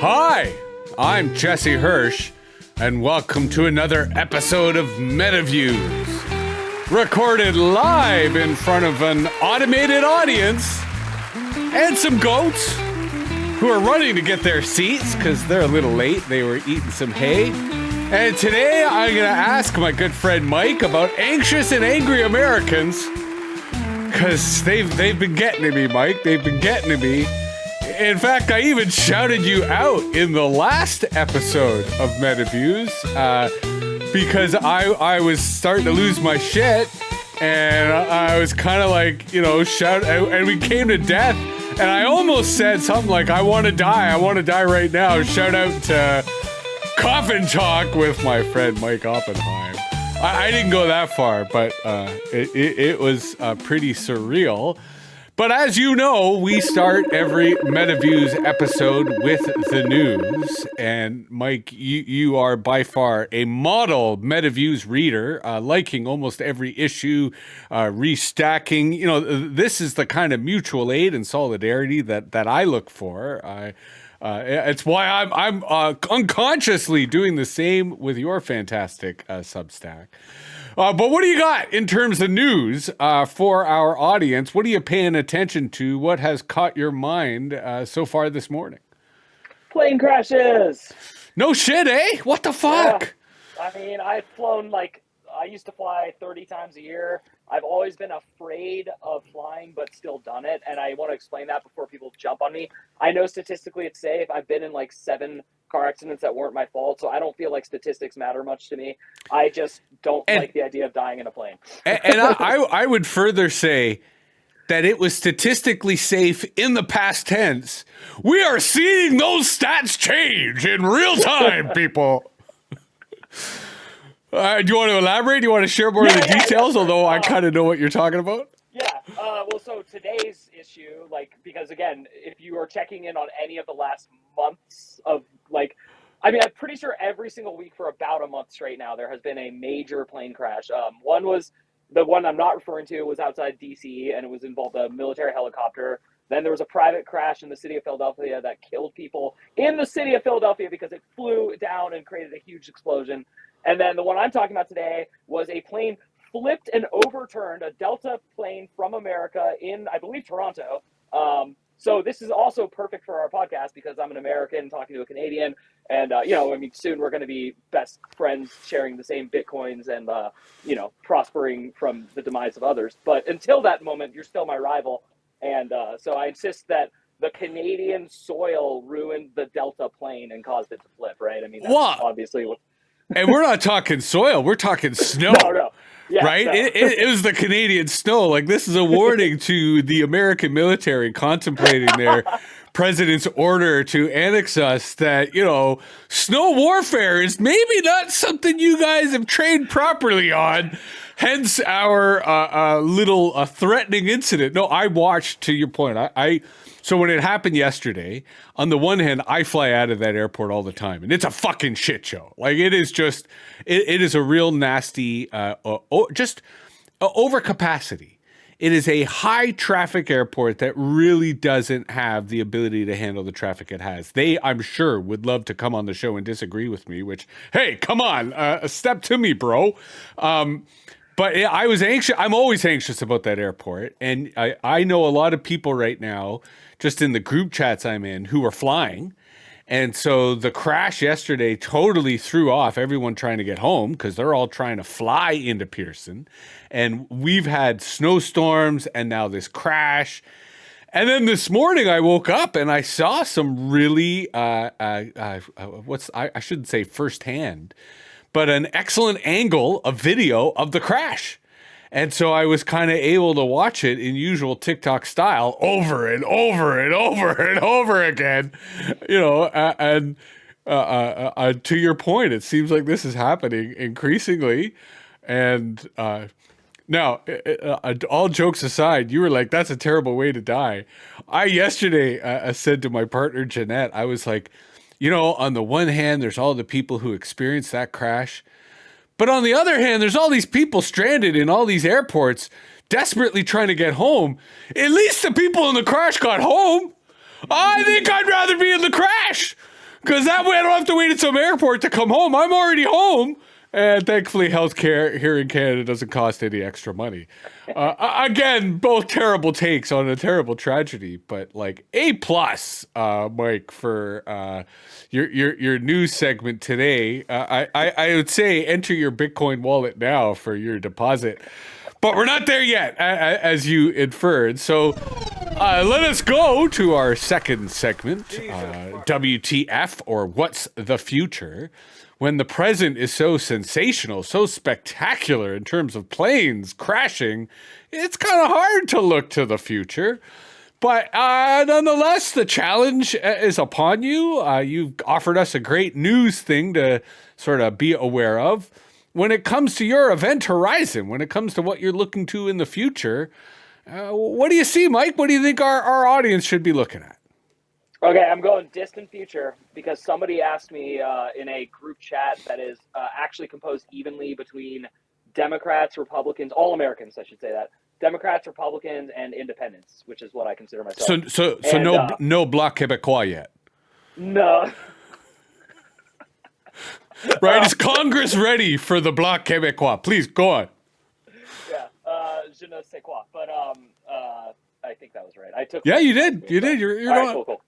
Hi, I'm Jesse Hirsh, and welcome to another episode of MetaViews, recorded live in front of an automated audience and some goats who are running to get their seats because they're a little late. They were eating some hay. And today I'm going to ask my good friend Mike about anxious and angry Americans, because they've been getting to me, Mike. They've been getting to me. In fact, I even shouted you out in the last episode of MetaViews because I was starting to lose my shit, and I was kind of like, shout out, and we came to death, and I almost said something like, I want to die right now. Shout out to Coffin Talk with my friend Mike Oppenheim. I didn't go that far, but it was pretty surreal. But as you know, we start every MetaViews episode with the news. And Mike, you are by far a model MetaViews reader, liking almost every issue, restacking. This is the kind of mutual aid and solidarity that I look for. It's why I'm unconsciously doing the same with your fantastic Substack. But what do you got in terms of news for our audience? What are you paying attention to? What has caught your mind so far this morning? Plane crashes. No shit, eh? What the fuck? Yeah. I mean, I've flown I used to fly 30 times a year. I've always been afraid of flying, but still done it. And I want to explain that before people jump on me. I know statistically it's safe. I've been in 7 car accidents that weren't my fault, so I don't feel like statistics matter much to me. I just don't like the idea of dying in a plane. And I would further say that it was statistically safe in the past tense. We are seeing those stats change in real time, people. Do you want to elaborate? Do you want to share more of the details? Although I kind of know what you're talking about. Yeah. Well, so today's issue, because again, if you are checking in on any of the last months of I'm pretty sure every single week for about a month straight now, there has been a major plane crash. One was the one I'm not referring to was outside DC, and it was involved a military helicopter. Then there was a private crash in the city of Philadelphia that killed people in the city of Philadelphia because it flew down and created a huge explosion. And then the one I'm talking about today was a plane flipped and overturned, a Delta plane from America in, I believe, Toronto. So this is also perfect for our podcast because I'm an American talking to a Canadian. And, soon we're going to be best friends sharing the same Bitcoins and, prospering from the demise of others. But until that moment, you're still my rival. And so I insist that the Canadian soil ruined the Delta plane and caused it to flip, right? I mean, that's obviously what... And we're not talking soil, we're talking snow. No. Yeah, right? No. It was the Canadian snow. This is a warning to the American military contemplating their president's order to annex us that, snow warfare is maybe not something you guys have trained properly on. Hence our little threatening incident. No, I watched, to your point, So when it happened yesterday, on the one hand, I fly out of that airport all the time, and it's a fucking shit show. It is just, it is a real nasty, overcapacity. It is a high traffic airport that really doesn't have the ability to handle the traffic it has. They, I'm sure, would love to come on the show and disagree with me, which, hey, come on, step to me, bro. But I was anxious. I'm always anxious about that airport. And I know a lot of people right now, just in the group chats I'm in, who are flying. And so the crash yesterday totally threw off everyone trying to get home because they're all trying to fly into Pearson. And we've had snowstorms and now this crash. And then this morning I woke up and I saw some really, I shouldn't say firsthand, but an excellent angle of video of the crash. And so I was kind of able to watch it in usual TikTok style over and over and over and over again, and to your point, it seems like this is happening increasingly. And now, all jokes aside, you were like, that's a terrible way to die. I yesterday said to my partner, Jeanette, I was like, on the one hand, there's all the people who experienced that crash. But on the other hand, there's all these people stranded in all these airports desperately trying to get home. At least the people in the crash got home. I think I'd rather be in the crash. Because that way I don't have to wait at some airport to come home. I'm already home. And thankfully, healthcare here in Canada doesn't cost any extra money. Again, both terrible takes on a terrible tragedy, but like A plus, Mike, for your news segment today. I would say enter your Bitcoin wallet now for your deposit, but we're not there yet, as you inferred. So let us go to our second segment, WTF, or What's the Future? When the present is so sensational, so spectacular in terms of planes crashing, it's kind of hard to look to the future. But nonetheless, the challenge is upon you. You've offered us a great news thing to sort of be aware of. When it comes to your event horizon, when it comes to what you're looking to in the future, what do you see, Mike? What do you think our audience should be looking at? Okay, I'm going distant future because somebody asked me in a group chat that is actually composed evenly between Democrats, Republicans, all Americans, I should say that. Democrats, Republicans, and independents, which is what I consider myself. So no Bloc Québécois yet. No. Right? Is Congress ready for the Bloc Québécois? Please go on. Yeah, je ne sais quoi, but I think that was right. I took. Yeah, you did. You did. You're all not. right, cool.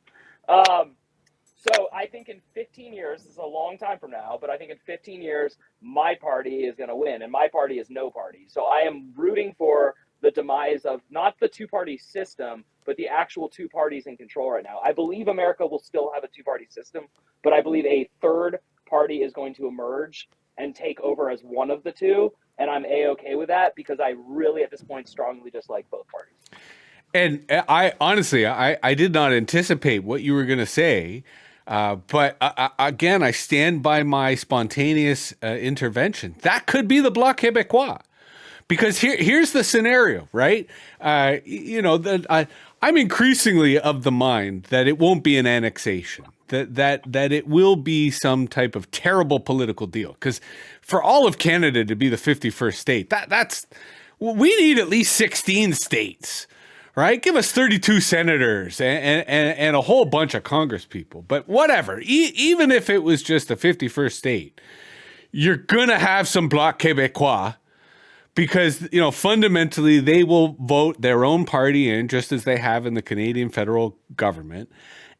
So I think in 15 years, this is a long time from now, but I think in 15 years, my party is going to win, and my party is no party. So I am rooting for the demise of not the two-party system, but the actual two parties in control right now. I believe America will still have a two-party system, but I believe a third party is going to emerge and take over as one of the two, and I'm A-okay with that because I really, at this point, strongly dislike both parties. And I honestly, I did not anticipate what you were going to say. But again, I stand by my spontaneous intervention. That could be the Bloc Québécois. Because here's the scenario, right? I'm increasingly of the mind that it won't be an annexation, that it will be some type of terrible political deal. Because for all of Canada to be the 51st state, we need at least 16 states. Right? Give us 32 senators and a whole bunch of Congress people. But whatever, even if it was just a 51st state, you're going to have some Bloc Québécois because, fundamentally they will vote their own party in just as they have in the Canadian federal government.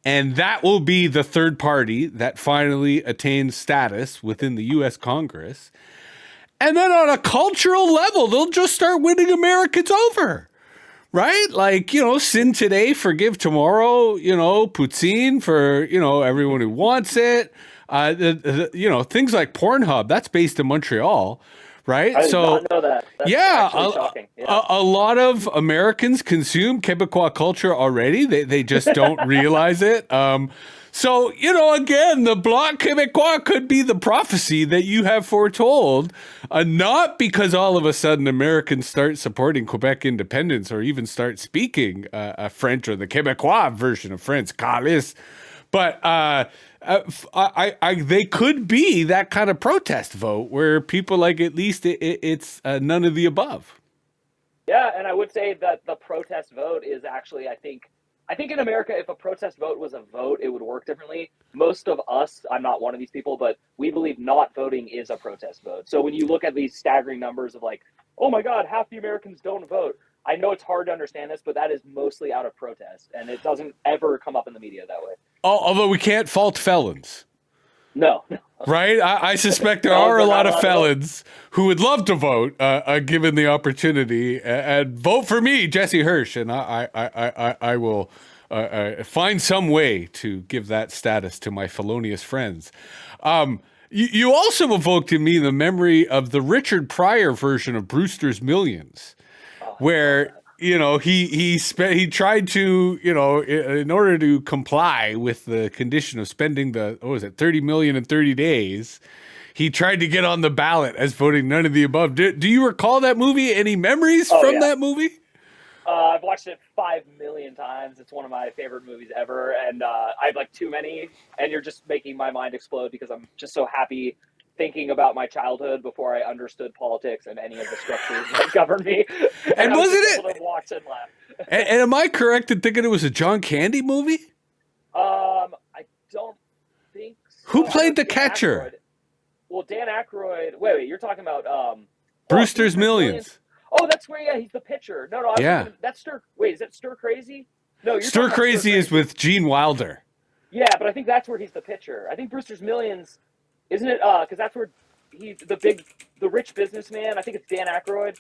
And that will be the third party that finally attains status within the U.S. Congress. And then on a cultural level, they'll just start winning Americans over. Right? Like, sin today, forgive tomorrow, poutine for, everyone who wants it. Things like Pornhub, that's based in Montreal, right? I did not know that. That's shocking. Yeah. A lot of Americans consume Quebecois culture already. They just don't realize it. So, again, the Bloc Québécois could be the prophecy that you have foretold, not because all of a sudden Americans start supporting Quebec independence or even start speaking French or the Québécois version of French, calice, but they could be that kind of protest vote where people like at least it's none of the above. Yeah, and I would say that the protest vote is actually, I think in America, if a protest vote was a vote, it would work differently. Most of us, I'm not one of these people, but we believe not voting is a protest vote. So when you look at these staggering numbers of like, oh my God, half the Americans don't vote. I know it's hard to understand this, but that is mostly out of protest. And it doesn't ever come up in the media that way. Although we can't fault felons. No. Right? I suspect there are a lot of felons who would love to vote, given the opportunity, and vote for me, Jesse Hirsh, and I will find some way to give that status to my felonious friends. You also evoked in me the memory of the Richard Pryor version of Brewster's Millions, where he tried to, in order to comply with the condition of spending the, 30 million in 30 days, he tried to get on the ballot as voting none of the above. Do you recall that movie? Any memories from that movie? I've watched it 5 million times. It's one of my favorite movies ever. And I have like too many, and you're just making my mind explode because I'm just so happy thinking about my childhood before I understood politics and any of the structures that govern me. And wasn't it? Able to watch and laugh. And am I correct in thinking it was a John Candy movie? I don't think played the Dan catcher? Aykroyd- well, Dan Aykroyd. Wait, you're talking about Brewster's Millions. Oh, that's where. Yeah, he's the pitcher. No, I was Yeah. thinking that's Stir. Wait, is that Stir Crazy? No, you're Stir talking about Crazy is with Gene Wilder. Yeah, but I think that's where he's the pitcher. I think Brewster's Millions, isn't it? Because that's where he's the rich businessman. I think it's Dan Aykroyd.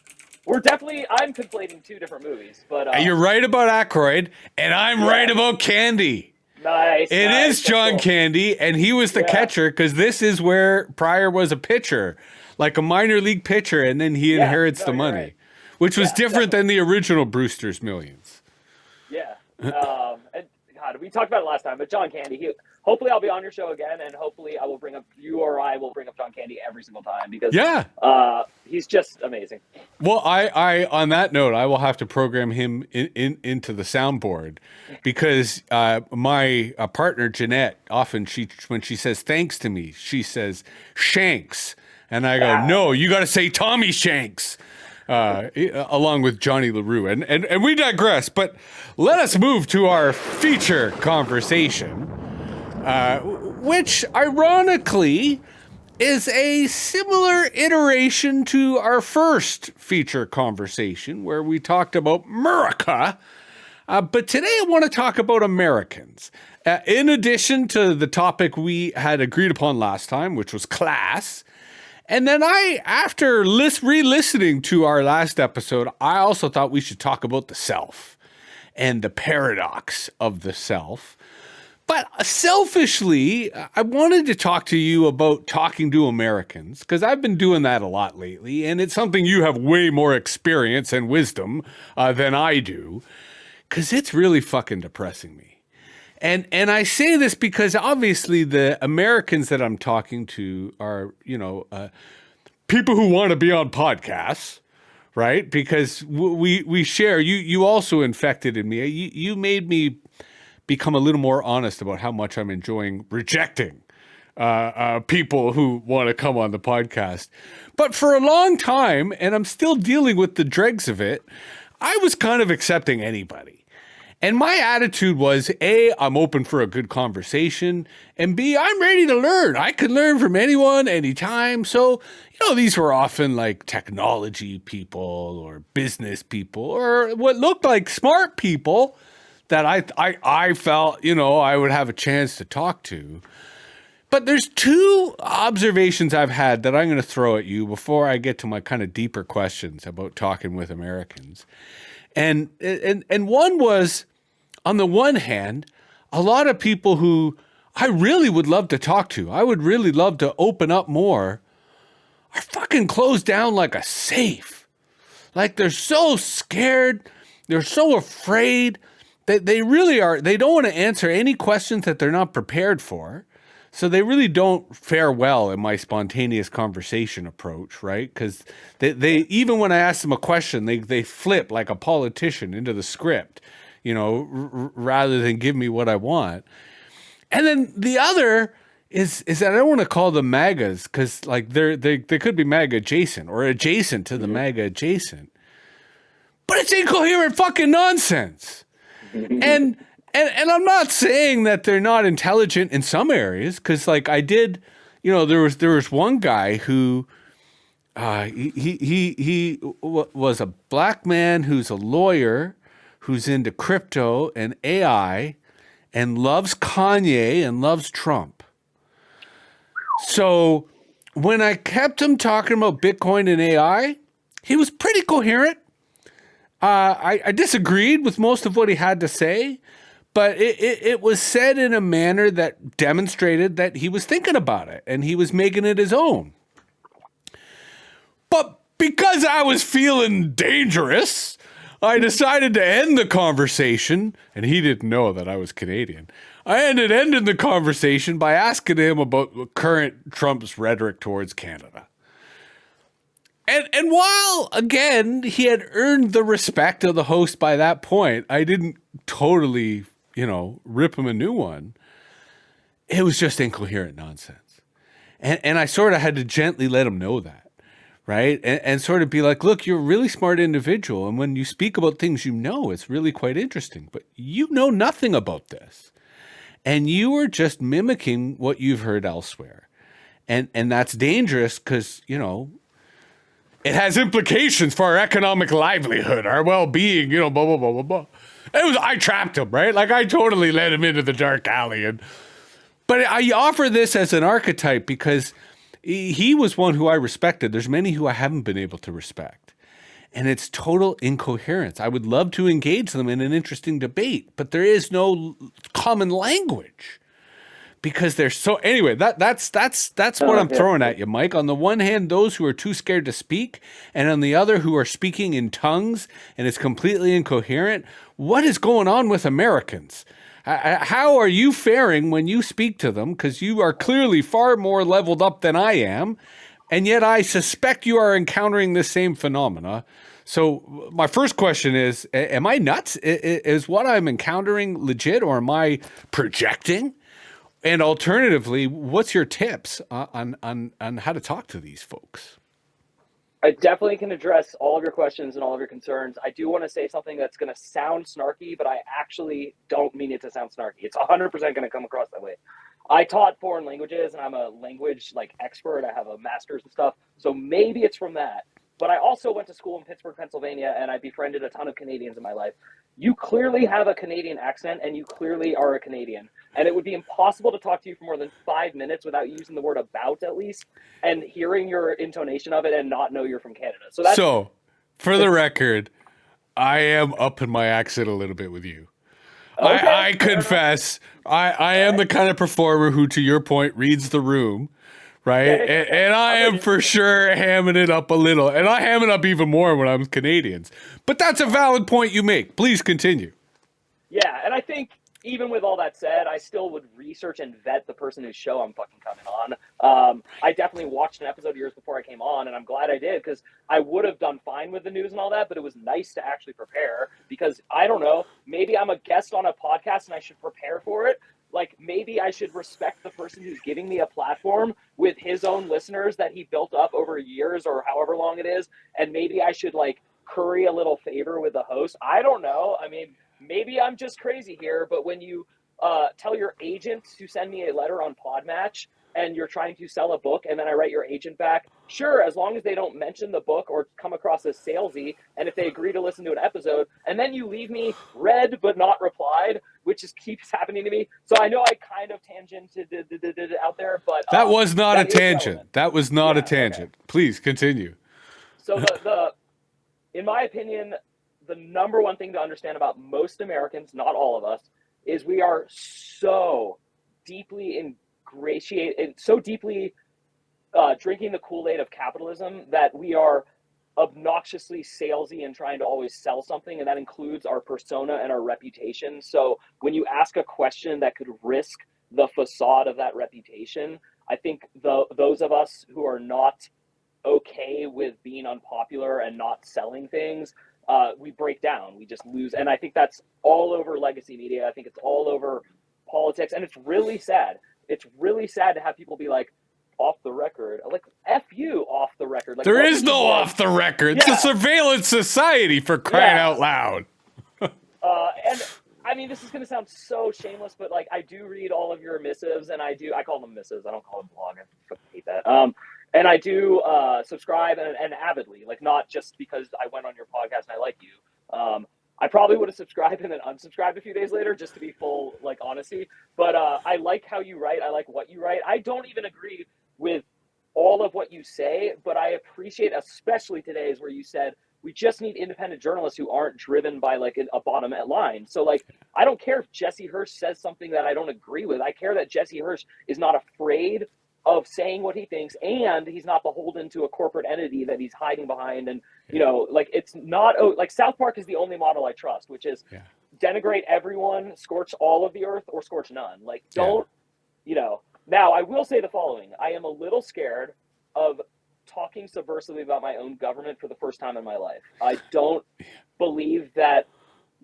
I'm conflating two different movies, but You're right about Aykroyd, and I'm right about Candy. Nice. It is John cool. Candy, and he was the catcher because this is where Pryor was a pitcher, like a minor league pitcher, and then he inherits the money, right. which was different than the original Brewster's Millions. Yeah. And God, we talked about it last time, but John Candy. Hopefully, I'll be on your show again, and hopefully, I will bring up John Candy every single time because he's just amazing. Well, I on that note, I will have to program him into the soundboard because my partner Jeanette often when she says thanks to me, she says Shanks, and I go no, you got to say Tommy Shanks. Along with Johnny LaRue. And we digress, but let us move to our feature conversation, which ironically is a similar iteration to our first feature conversation where we talked about America. But today I want to talk about Americans. In addition to the topic we had agreed upon last time, which was class. And then after re-listening to our last episode, I also thought we should talk about the self and the paradox of the self. But selfishly, I wanted to talk to you about talking to Americans because I've been doing that a lot lately, and it's something you have way more experience and wisdom than I do because it's really fucking depressing me. And I say this because obviously the Americans that I'm talking to are, people who want to be on podcasts, right? Because we share. You also infected in me. You made me become a little more honest about how much I'm enjoying rejecting people who want to come on the podcast. But for a long time, and I'm still dealing with the dregs of it, I was kind of accepting anybody. And my attitude was, A, I'm open for a good conversation, and B, I'm ready to learn. I can learn from anyone, anytime. So, these were often like technology people or business people or what looked like smart people that I felt, I would have a chance to talk to. But there's two observations I've had that I'm going to throw at you before I get to my kind of deeper questions about talking with Americans. And one was, on the one hand, a lot of people who I really would love to talk to, I would really love to open up more, are fucking closed down like a safe. Like they're so scared, they're so afraid that they really are, they don't want to answer any questions that they're not prepared for. So they really don't fare well in my spontaneous conversation approach, right? Because they even when I ask them a question, they flip like a politician into the script, rather than give me what I want. And then the other is that I don't want to call them MAGAs because like they could be MAGA adjacent or adjacent to the MAGA adjacent, but it's incoherent fucking nonsense. And I'm not saying that they're not intelligent in some areas, because like I did, there was one guy who he was a black man who's a lawyer who's into crypto and AI and loves Kanye and loves Trump. So when I kept him talking about Bitcoin and AI, he was pretty coherent. I disagreed with most of what he had to say, but it was said in a manner that demonstrated that he was thinking about it and he was making it his own. But because I was feeling dangerous, I decided to end the conversation, and he didn't know that I was Canadian. I ended the conversation by asking him about current Trump's rhetoric towards Canada. And while, again, he had earned the respect of the host by that point, I didn't totally, rip him a new one. It was just incoherent nonsense. And I sort of had to gently let him know that, right? And sort of be like, look, you're a really smart individual. And when you speak about things it's really quite interesting. But you know nothing about this. and you are just mimicking what you've heard elsewhere. And that's dangerous because, you know, it has implications for our economic livelihood, our well-being, you know, blah, blah, blah, blah, blah. I trapped him, right? Like, I totally led him into the dark alley. But I offer this as an archetype because he was one who I respected. There's many who I haven't been able to respect. And it's total incoherence. I would love to engage them in an interesting debate, but there is no common language. Because they're so anyway, that's what I'm throwing at you, Mike. On the one hand, those who are too scared to speak, and on the other, who are speaking in tongues and it's completely incoherent. What is going on with Americans? How are you faring when you speak to them? Because you are clearly far more leveled up than I am, and yet I suspect you are encountering the same phenomena. So my first question is: am I nuts? Is what I'm encountering legit, or am I projecting? And alternatively, what's your tips on how to talk to these folks? I definitely can address all of your questions and all of your concerns. I do want to say something that's going to sound snarky, but I actually don't mean it to sound snarky. It's 100% going to come across that way. I taught foreign languages and I'm a language expert. I have a master's and stuff. So maybe it's from that. But I also went to school in Pittsburgh, Pennsylvania, and I befriended a ton of Canadians in my life. You clearly have a Canadian accent and you clearly are a Canadian. And it would be impossible to talk to you for more than 5 minutes without using the word about at least and hearing your intonation of it and not know you're from Canada. So for the record, I am up in my accent a little bit with you. Okay, I confess, I am the kind of performer who, to your point, reads the room. Right. And I am for sure hamming it up a little. And I ham it up even more when I'm with Canadians. But that's a valid point you make. Please continue. Yeah. And I think even with all that said, I still would research and vet the person whose show I'm fucking coming on. I definitely watched an episode years before I came on, and I'm glad I did because I would have done fine with the news and all that, but it was nice to actually prepare because I don't know, maybe I'm a guest on a podcast and I should prepare for it. Like, maybe I should respect the person who's giving me a platform with his own listeners that he built up over years or however long it is. And maybe I should curry a little favor with the host. I don't know. I mean, maybe I'm just crazy here, but when you tell your agent to send me a letter on Podmatch and you're trying to sell a book and then I write your agent back, sure, as long as they don't mention the book or come across as salesy, and if they agree to listen to an episode, and then you leave me read but not replied, which just keeps happening to me. So I know I kind of tangented out there, but that was not a tangent. That was not a tangent. Okay. Please continue. So in my opinion, the number one thing to understand about most Americans, not all of us, is we are so deeply ingratiated, so deeply drinking the Kool-Aid of capitalism that we are obnoxiously salesy and trying to always sell something, and that includes our persona and our reputation. So when you ask a question that could risk the facade of that reputation, I think those of us who are not okay with being unpopular and not selling things, we break down, we just lose. And I think that's all over legacy media. I think it's all over politics, and it's really sad. It's really sad to have people be like, off the record, F you, off the record. There is no off the record. It's a surveillance society, for crying out loud. And I mean, this is going to sound so shameless, but I do read all of your missives, and I call them missives. I don't call them blog. I fucking hate that. And I do subscribe and avidly, not just because I went on your podcast and I like you. I probably would have subscribed and then unsubscribed a few days later, just to be full honesty. But I like how you write. I like what you write. I don't even agree with all of what you say, but I appreciate, especially today's where you said we just need independent journalists who aren't driven by a bottom line. So I don't care if Jesse Hirsh says something that I don't agree with. I care that Jesse Hirsh is not afraid of saying what he thinks, and he's not beholden to a corporate entity that he's hiding behind. And it's not South Park is the only model I trust, which is denigrate everyone, scorch all of the earth, or scorch none. Don't. Now I will say the following: I am a little scared of talking subversively about my own government for the first time in my life. I don't believe that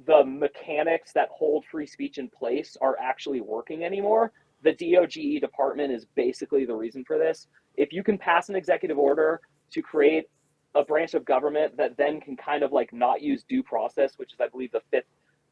the mechanics that hold free speech in place are actually working anymore. The DOGE department is basically the reason for this. If you can pass an executive order to create a branch of government that then can kind of not use due process, which is, I believe, the fifth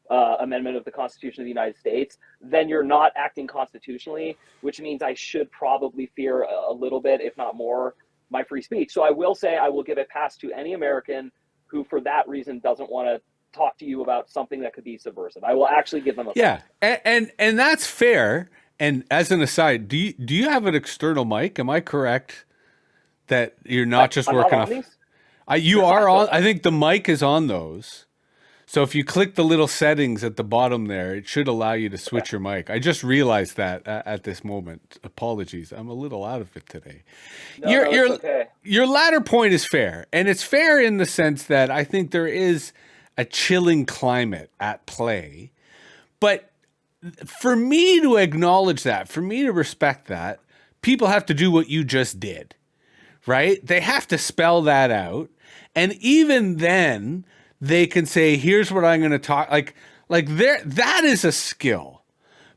Amendment of the Constitution of the United States, then you're not acting constitutionally, which means I should probably fear a little bit, if not more, my free speech. So I will say I will give a pass to any American who, for that reason, doesn't want to talk to you about something that could be subversive. I will actually give them a Yeah, pass. and that's fair. And as an aside, do you have an external mic? Am I correct that you're not just I'm not working on off? these. You are on. I think the mic is on those. So if you click the little settings at the bottom there, it should allow you to switch your mic. I just realized that at this moment. Apologies, I'm a little out of it today. No, it's okay. Your latter point is fair, and it's fair in the sense that I think there is a chilling climate at play. But for me to acknowledge that, for me to respect that, people have to do what you just did, right? They have to spell that out. And even then, they can say, here's what I'm going to talk like there. That is a skill,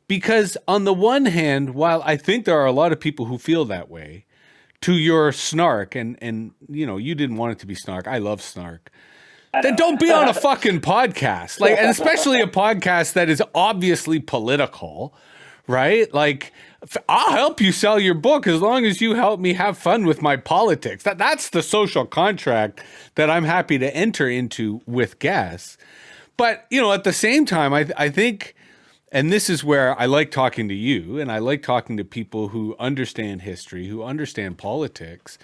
because on the one hand, while I think there are a lot of people who feel that way, to your snark, and you know, you didn't want it to be snark. I love snark. Then don't be on a fucking podcast, like, and especially a podcast that is obviously political, right? Like, I'll help you sell your book as long as you help me have fun with my politics. That's the social contract that I'm happy to enter into with guests. But, you know, at the same time, I think, and this is where I like talking to you, and I like talking to people who understand history, who understand politics.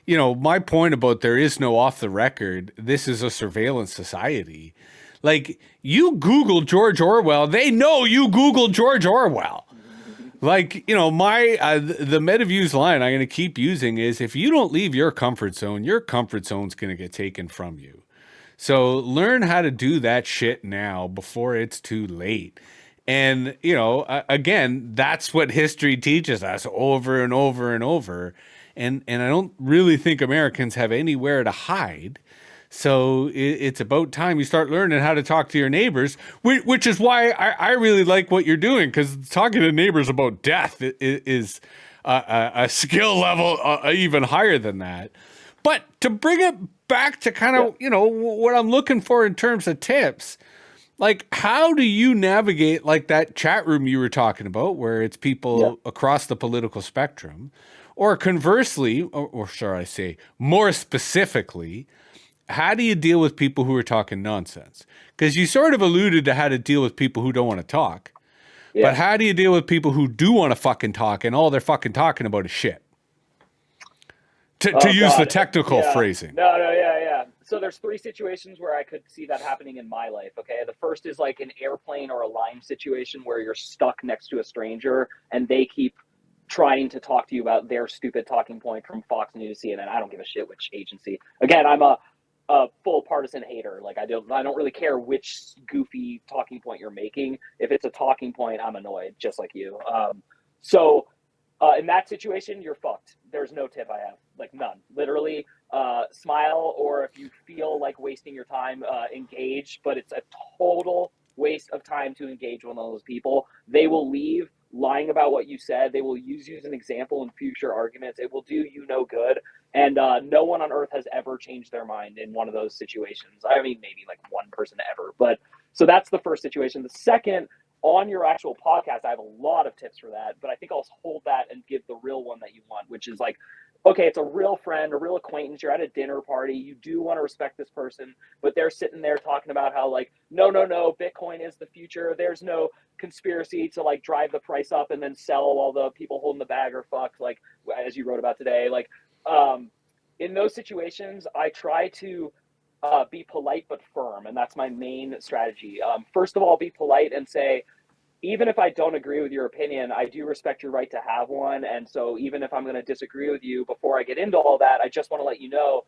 You know, my point about there is no off the record, this is a surveillance society. Like, you Google George Orwell, they know you Google George Orwell. Like, you know, the MetaViews line I'm going to keep using is, if you don't leave your comfort zone's going to get taken from you. So learn how to do that shit now before it's too late. And, you know, again, that's what history teaches us over and over and over. And I don't really think Americans have anywhere to hide. So it's about time you start learning how to talk to your neighbors, which is why I really like what you're doing, because talking to neighbors about death is a skill level even higher than that. But to bring it back to kind of, you know, what I'm looking for in terms of tips, like, how do you navigate like that chat room you were talking about, where it's people across the political spectrum? Or conversely, or shall I say, more specifically, how do you deal with people who are talking nonsense? Because you sort of alluded to how to deal with people who don't want to talk. Yeah. But how do you deal with people who do want to fucking talk and all they're fucking talking about is shit? To use the technical phrasing. Yeah. So there's 3 situations where I could see that happening in my life, okay? The first is like an airplane or a line situation where you're stuck next to a stranger and they keep trying to talk to you about their stupid talking point from Fox News, CNN. I don't give a shit which agency. Again, I'm a full partisan hater. Like, I don't really care which goofy talking point you're making. If it's a talking point, I'm annoyed, just like you. So in that situation, you're fucked. There's no tip I have, like none. Literally, smile, or if you feel like wasting your time, engage. But it's a total waste of time to engage with one of those people. They will leave lying about what you said. They will use you as an example in future arguments. It will do you no good. And no one on earth has ever changed their mind in one of those situations. I mean, maybe like one person ever. But so that's the first situation. The second, on your actual podcast, I have a lot of tips for that, but I think I'll hold that and give the real one that you want, which is like, okay, it's a real friend, a real acquaintance. You're at a dinner party. You do want to respect this person, but they're sitting there talking about how, like, no, Bitcoin is the future. There's no conspiracy to like drive the price up and then sell all the people holding the bag are fucked, like as you wrote about today. Like, in those situations, I try to be polite but firm, and that's my main strategy. First of all, be polite and say, even if I don't agree with your opinion, I do respect your right to have one. And so even if I'm going to disagree with you, before I get into all that, I just want to let you know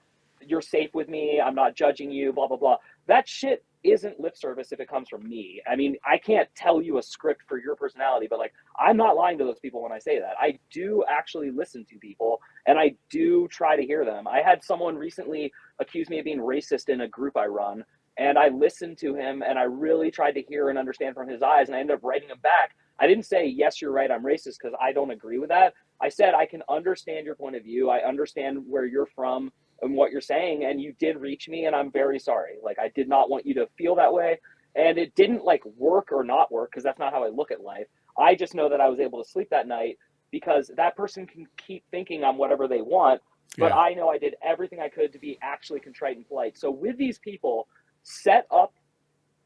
you're safe with me. I'm not judging you, blah, blah, blah. That shit isn't lip service if it comes from me. I mean, I can't tell you a script for your personality, but like, I'm not lying to those people when I say that. I do actually listen to people and I do try to hear them. I had someone recently accuse me of being racist in a group I run. And I listened to him and I really tried to hear and understand from his eyes. And I ended up writing him back. I didn't say, yes, you're right, I'm racist, because I don't agree with that. I said, I can understand your point of view. I understand where you're from and what you're saying. And you did reach me and I'm very sorry. Like, I did not want you to feel that way. And it didn't like work or not work because that's not how I look at life. I just know that I was able to sleep that night because that person can keep thinking on whatever they want, but Yeah. I know I did everything I could to be actually contrite and polite. So with these people, set up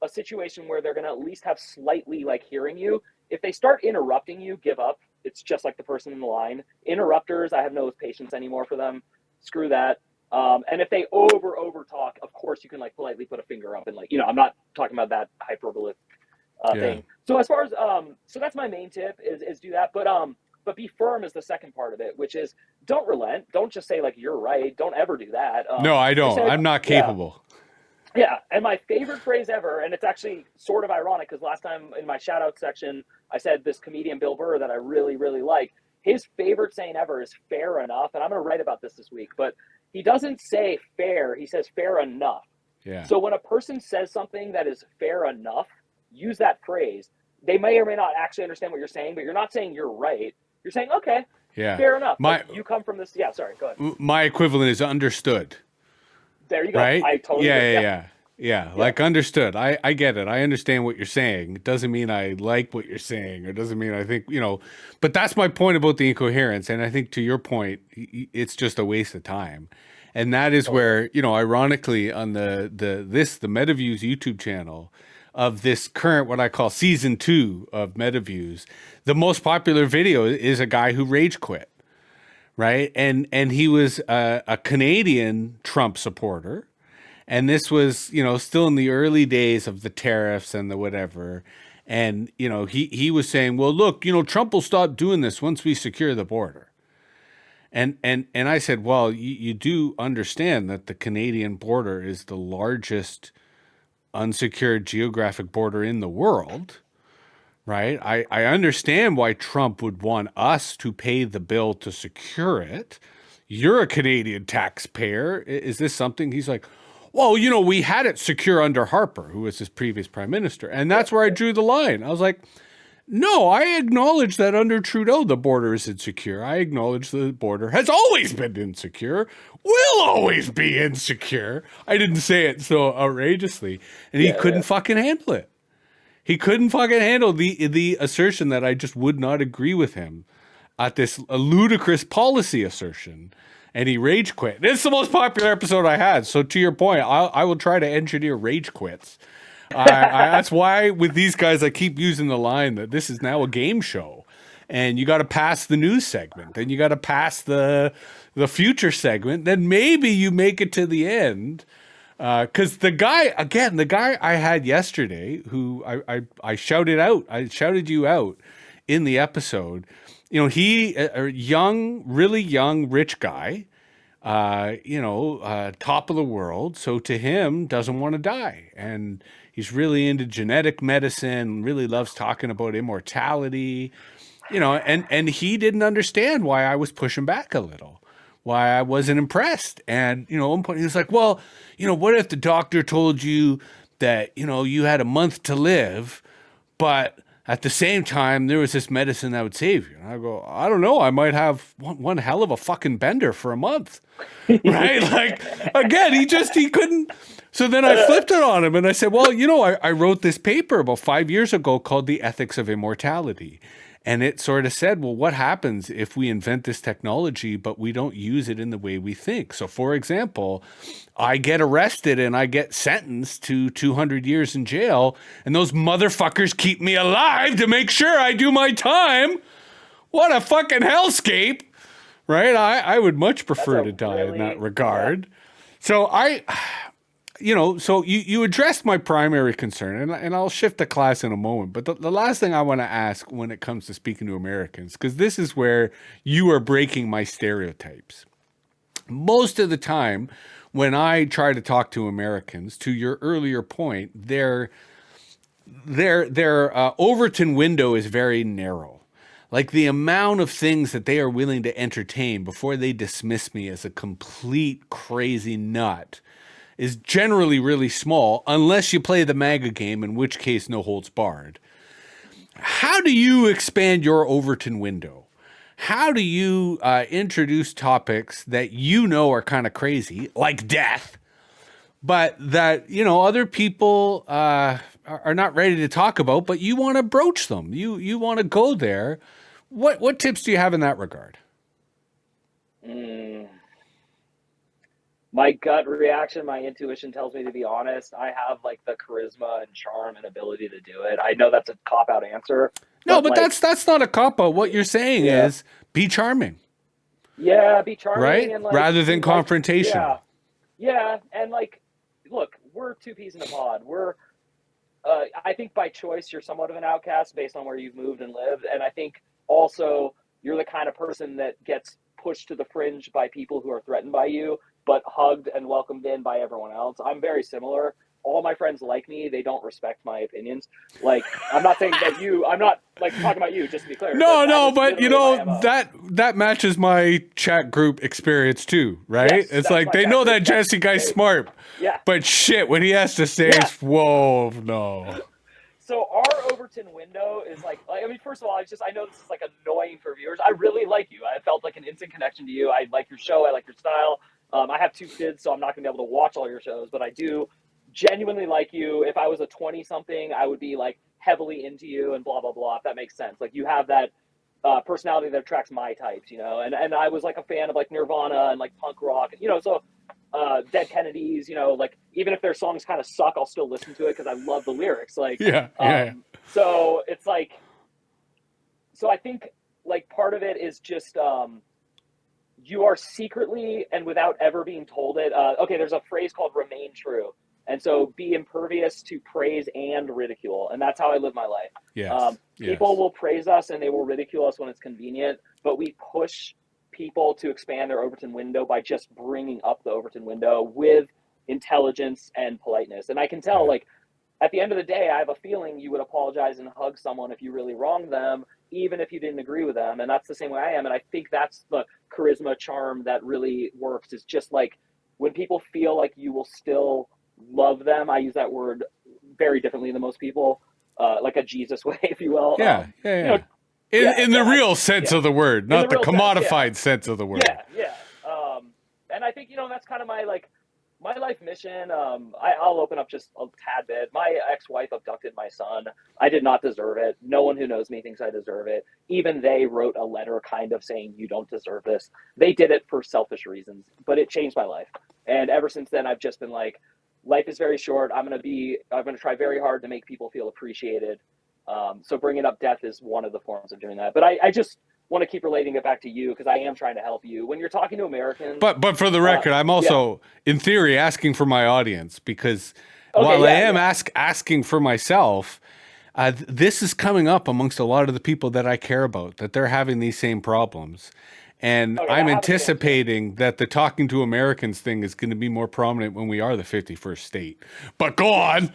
a situation where they're going to at least have slightly like hearing you. If they start interrupting you, give up. It's just like the person in the line. Interrupters, I have no patience anymore for them. Screw that. And if they over talk, of course you can like politely put a finger up and like, I'm not talking about that hyperbolic thing. So as far as so that's my main tip is do that. But be firm is the second part of it, which is don't relent. Don't just say like you're right. Don't ever do that. No, I don't. Say, like, I'm not capable. yeah, and my favorite phrase ever, and it's actually sort of ironic because last time in my shout out section, I said this comedian Bill Burr that I really, really like. His favorite saying ever is fair enough. And I'm going to write about this week, but he doesn't say fair. He says fair enough. Yeah. So when a person says something that is fair enough, use that phrase. They may or may not actually understand what you're saying, but you're not saying you're right. You're saying, okay, yeah, fair enough. Like, you come from this. Yeah, sorry, go ahead. My equivalent is understood. There you go. Right? I totally agree. Yeah, like understood. I get it. I understand what you're saying. It doesn't mean I like what you're saying, or doesn't mean I think, but that's my point about the incoherence. And I think to your point, it's just a waste of time. And that is where, ironically on the MetaViews YouTube channel of this current, what I call season 2 of MetaViews, the most popular video is a guy who rage quit. Right. And he was a Canadian Trump supporter. And this was, still in the early days of the tariffs and the whatever. And, he was saying, well, look, Trump will stop doing this once we secure the border. And I said, well, you do understand that the Canadian border is the largest unsecured geographic border in the world. Right. I understand why Trump would want us to pay the bill to secure it. You're a Canadian taxpayer. Is this something? He's like, well, we had it secure under Harper, who was his previous prime minister. And that's where I drew the line. I was like, no, I acknowledge that under Trudeau, the border is insecure. I acknowledge the border has always been insecure, will always be insecure. I didn't say it so outrageously. And he couldn't fucking handle it. He couldn't fucking handle the assertion that I just would not agree with him at this ludicrous policy assertion. And he rage quit. It's the most popular episode I had. So to your point, I will try to engineer rage quits. That's why with these guys, I keep using the line that this is now a game show. And you got to pass the news segment. Then you got to pass the future segment. Then maybe you make it to the end. Because the guy I had yesterday, who I shouted you out in the episode, he a young, really young, rich guy, top of the world. So to him, doesn't want to die. And he's really into genetic medicine, really loves talking about immortality, and he didn't understand why I was pushing back a little. Why I wasn't impressed. And, at one point he was like, well, what if the doctor told you that, you had a month to live, but at the same time, there was this medicine that would save you. And I go, I don't know. I might have one hell of a fucking bender for a month. Right? Like, again, he couldn't. So then I flipped it on him and I said, well, I wrote this paper about 5 years ago called The Ethics of Immortality. And it sort of said, well, what happens if we invent this technology, but we don't use it in the way we think? So, for example, I get arrested and I get sentenced to 200 years in jail, and those motherfuckers keep me alive to make sure I do my time. What a fucking hellscape, right? I would much prefer to die in that regard. So so you addressed my primary concern, and I'll shift the class in a moment. But the last thing I want to ask when it comes to speaking to Americans, because this is where you are breaking my stereotypes. Most of the time, when I try to talk to Americans, to your earlier point, their Overton window is very narrow. Like the amount of things that they are willing to entertain before they dismiss me as a complete crazy nut is generally really small, unless you play the MAGA game, in which case no holds barred. How do you expand your Overton window? How do you introduce topics that are kind of crazy, like death, but that, other people are not ready to talk about, but you want to broach them. You want to go there. What tips do you have in that regard? My gut reaction, my intuition tells me to be honest. I have like the charisma and charm and ability to do it. I know that's a cop out answer. No, but like, that's not a cop out. What you're saying is be charming. Yeah, be charming, right? and like rather than like, confrontational. Yeah, and like, look, we're two peas in a pod. We're I think by choice you're somewhat of an outcast based on where you've moved and lived, and I think also you're the kind of person that gets pushed to the fringe by people who are threatened by you, but hugged and welcomed in by everyone else. I'm very similar. All my friends like me. They don't respect my opinions. Like, I'm not saying that I'm not like talking about you, just to be clear. No, but you know, my MO. that matches my chat group experience too, right? Yes, it's like they know that Jesse guy's smart. Yeah. But shit, when he has to say, whoa, no. So our Overton window is like, I mean, first of all, I know this is like annoying for viewers. I really like you. I felt like an instant connection to you. I like your show. I like your style. I have 2 kids, so I'm not gonna be able to watch all your shows, but I do genuinely like you. If I was a 20-something, I would be like heavily into you and blah, blah, blah, if that makes sense. Like, you have that personality that attracts my types, you know? And I was like a fan of like Nirvana and like punk rock, you know, so Dead Kennedys, you know, like, even if their songs kind of suck, I'll still listen to it because I love the lyrics. Like, so it's like, so I think like part of it is just you are secretly and without ever being told it. Okay, there's a phrase called remain true. And so be impervious to praise and ridicule. And that's how I live my life. People will praise us and they will ridicule us when it's convenient, but we push people to expand their Overton window by just bringing up the Overton window with intelligence and politeness. And I can tell, like, at the end of the day, I have a feeling you would apologize and hug someone if you really wronged them, even if you didn't agree with them. And that's the same way I am. And I think that's the charisma charm that really works, is just like when people feel like you will still love them. I use that word very differently than most people, like a Jesus way, if you will. You know, in the real sense of the word, not the commodified sense of the word. And I think, you know, that's kind of my life mission. I'll open up just a tad bit. My ex-wife abducted my son. I did not deserve it. No one who knows me thinks I deserve it. Even they wrote a letter kind of saying, you don't deserve this. They did it for selfish reasons, but it changed my life. And ever since then, I've just been like, life is very short. I'm going to try very hard to make people feel appreciated. So bringing up death is one of the forms of doing that. But I just want to keep relating it back to you because I am trying to help you. When you're talking to Americans... But for the record, I'm also, in theory, asking for my audience because while I am asking for myself, this is coming up amongst a lot of the people that I care about, that they're having these same problems. And I'm anticipating that the talking to Americans thing is going to be more prominent when we are the 51st state. But go on.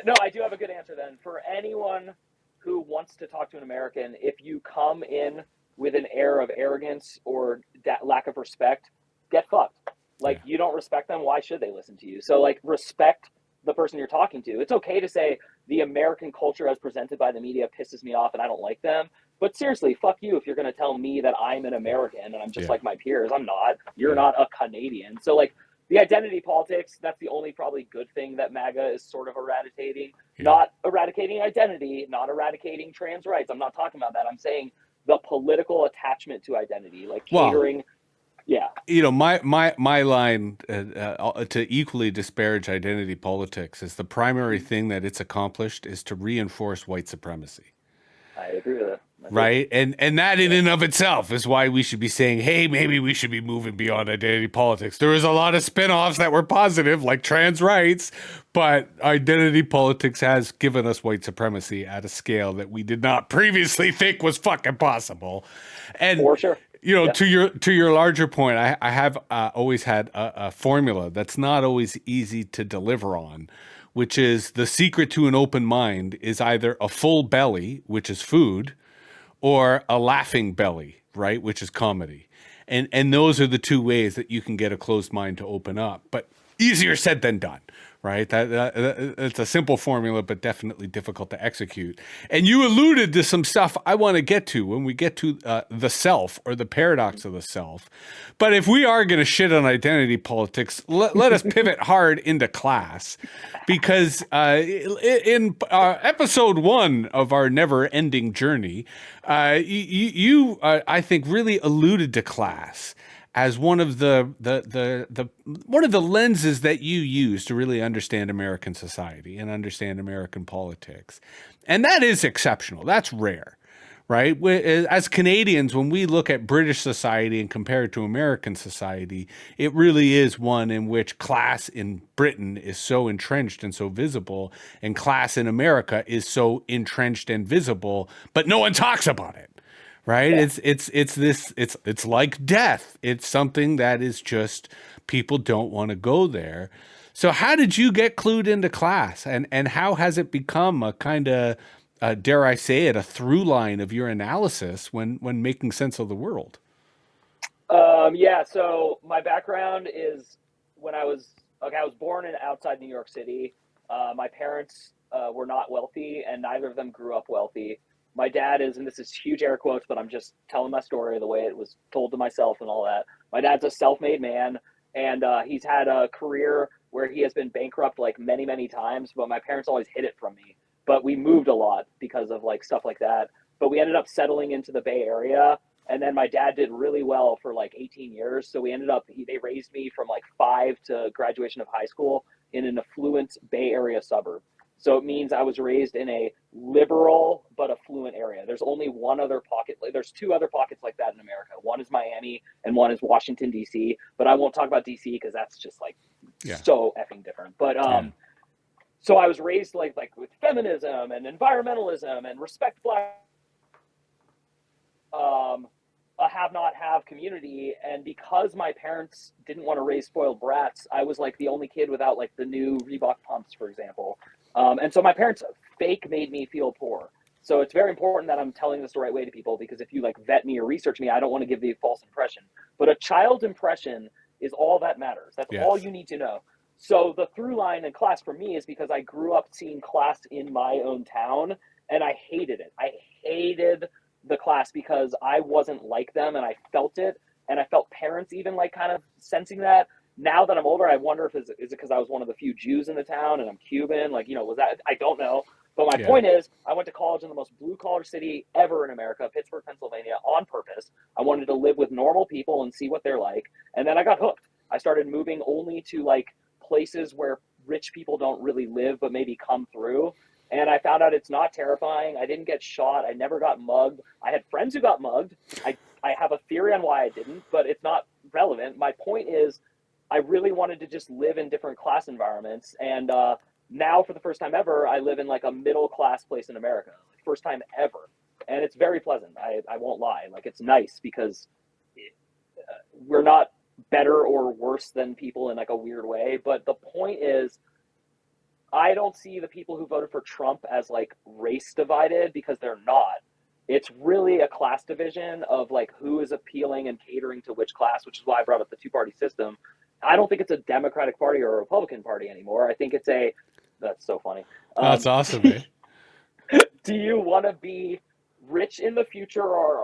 No, I do have a good answer then. For anyone who wants to talk to an American, if you come in with an air of arrogance or that lack of respect, get fucked. Like, you don't respect them, why should they listen to you? So, like, respect the person you're talking to. It's okay to say the American culture as presented by the media pisses me off and I don't like them. But seriously, fuck you if you're going to tell me that I'm an American and I'm just like my peers. I'm not. You're not a Canadian. So, like, the identity politics, that's the only probably good thing that MAGA is sort of eradicating. Not eradicating identity, not eradicating trans rights. I'm not talking about that. I'm saying the political attachment to identity, like catering. You know, my line to equally disparage identity politics is the primary thing that it's accomplished is to reinforce white supremacy. I agree with it. Right? And that in and of itself is why we should be saying, hey, maybe we should be moving beyond identity politics. There was a lot of spinoffs that were positive, like trans rights, but identity politics has given us white supremacy at a scale that we did not previously think was fucking possible. And for sure. You know, to your larger point, I have always had a formula that's not always easy to deliver on, which is the secret to an open mind is either a full belly, which is food, or a laughing belly, right, which is comedy. And those are the two ways that you can get a closed mind to open up. But easier said than done, right? It's a simple formula, but definitely difficult to execute. And you alluded to some stuff I want to get to when we get to the self, or the paradox of the self. But if we are going to shit on identity politics, let us pivot hard into class, because in episode 1 of our never-ending journey, you I think, really alluded to class as one of the one of the lenses that you use to really understand American society and understand American politics. And that is exceptional. That's rare, right? As Canadians, when we look at British society and compare it to American society, it really is one in which class in Britain is so entrenched and so visible, and class in America is so entrenched and visible, but no one talks about it. Right? Yeah. It's like death. It's something that is just, people don't want to go there. So how did you get clued into class, and how has it become a kind of, dare I say it, a through line of your analysis when making sense of the world? Yeah, so my background is, when I was okay, I was born in outside New York City. My parents were not wealthy, and neither of them grew up wealthy. My dad is, and this is huge air quotes, but I'm just telling my story the way it was told to myself and all that. My dad's a self-made man, and he's had a career where he has been bankrupt like many, many times, but my parents always hid it from me. But we moved a lot because of like stuff like that. But we ended up settling into the Bay Area, and then my dad did really well for like 18 years. So we ended up, they raised me from like 5 to graduation of high school in an affluent Bay Area suburb. So it means I was raised in a liberal but affluent area. There's only one other pocket. There's 2 other pockets like that in America. One is Miami and one is Washington, D.C. But I won't talk about D.C. because that's just like Yeah. so effing different. But Yeah. so I was raised like with feminism and environmentalism and respect black, a have not have community. And because my parents didn't want to raise spoiled brats, I was like the only kid without like the new Reebok pumps, for example. And so my parents fake made me feel poor. So it's very important that I'm telling this the right way to people, because if you like vet me or research me, I don't want to give the false impression. But a child impression is all that matters. That's all Yes. you need to know. So the through line in class for me is because I grew up seeing class in my own town, and I hated it. I hated the class because I wasn't like them, and I felt it. And I felt parents even like kind of sensing that. Now that I'm older, I wonder if is it because I was one of the few Jews in the town and I'm Cuban? Like, was that, I don't know. But my Yeah. point is, I went to college in the most blue collar city ever in America, Pittsburgh, Pennsylvania, on purpose. I wanted to live with normal people and see what they're like. And then I got hooked. I started moving only to like places where rich people don't really live, but maybe come through. And I found out it's not terrifying. I didn't get shot. I never got mugged. I had friends who got mugged. I have a theory on why I didn't, but it's not relevant. My point is, I really wanted to just live in different class environments. And now, for the first time ever, I live in like a middle class place in America. Like, first time ever. And it's very pleasant. I won't lie. Like, it's nice because we're not better or worse than people in like a weird way. But the point is, I don't see the people who voted for Trump as like race divided, because they're not. It's really a class division of like who is appealing and catering to which class, which is why I brought up the 2-party system. I don't think it's a Democratic Party or a Republican Party anymore. I think it's a, that's so funny. Oh, that's Um, awesome, eh? do you want to be rich in the future, or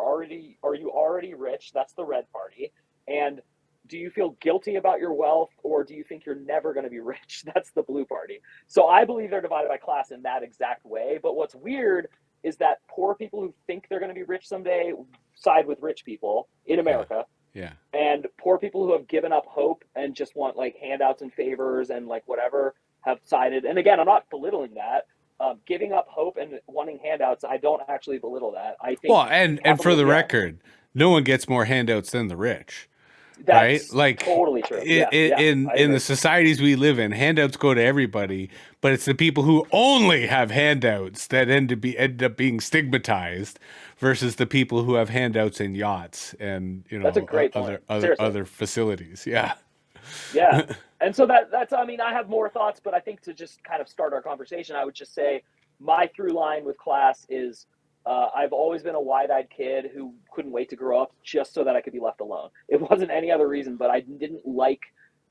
are you already rich? That's the red party. And do you feel guilty about your wealth, or do you think you're never going to be rich? That's the blue party. So I believe they're divided by class in that exact way. But what's weird is that poor people who think they're going to be rich someday side with rich people in Yeah. America, Yeah. and poor people who have given up hope and just want like handouts and favors and like whatever have sided. And again, I'm not belittling that. Giving up hope and wanting handouts, I don't actually belittle that. I think Well, and for capital, the yeah, record, no one gets more handouts than the rich, right? that's Like, totally true. Yeah, yeah, I in agree. the societies we live in, handouts go to everybody, but it's the people who only have handouts that end up being stigmatized, versus the people who have handouts and yachts and, That's a great point. Seriously. other facilities. Yeah. Yeah. And so that's, I mean, I have more thoughts, but I think to just kind of start our conversation, I would just say my through line with class is I've always been a wide eyed kid who couldn't wait to grow up just so that I could be left alone. It wasn't any other reason, but I didn't like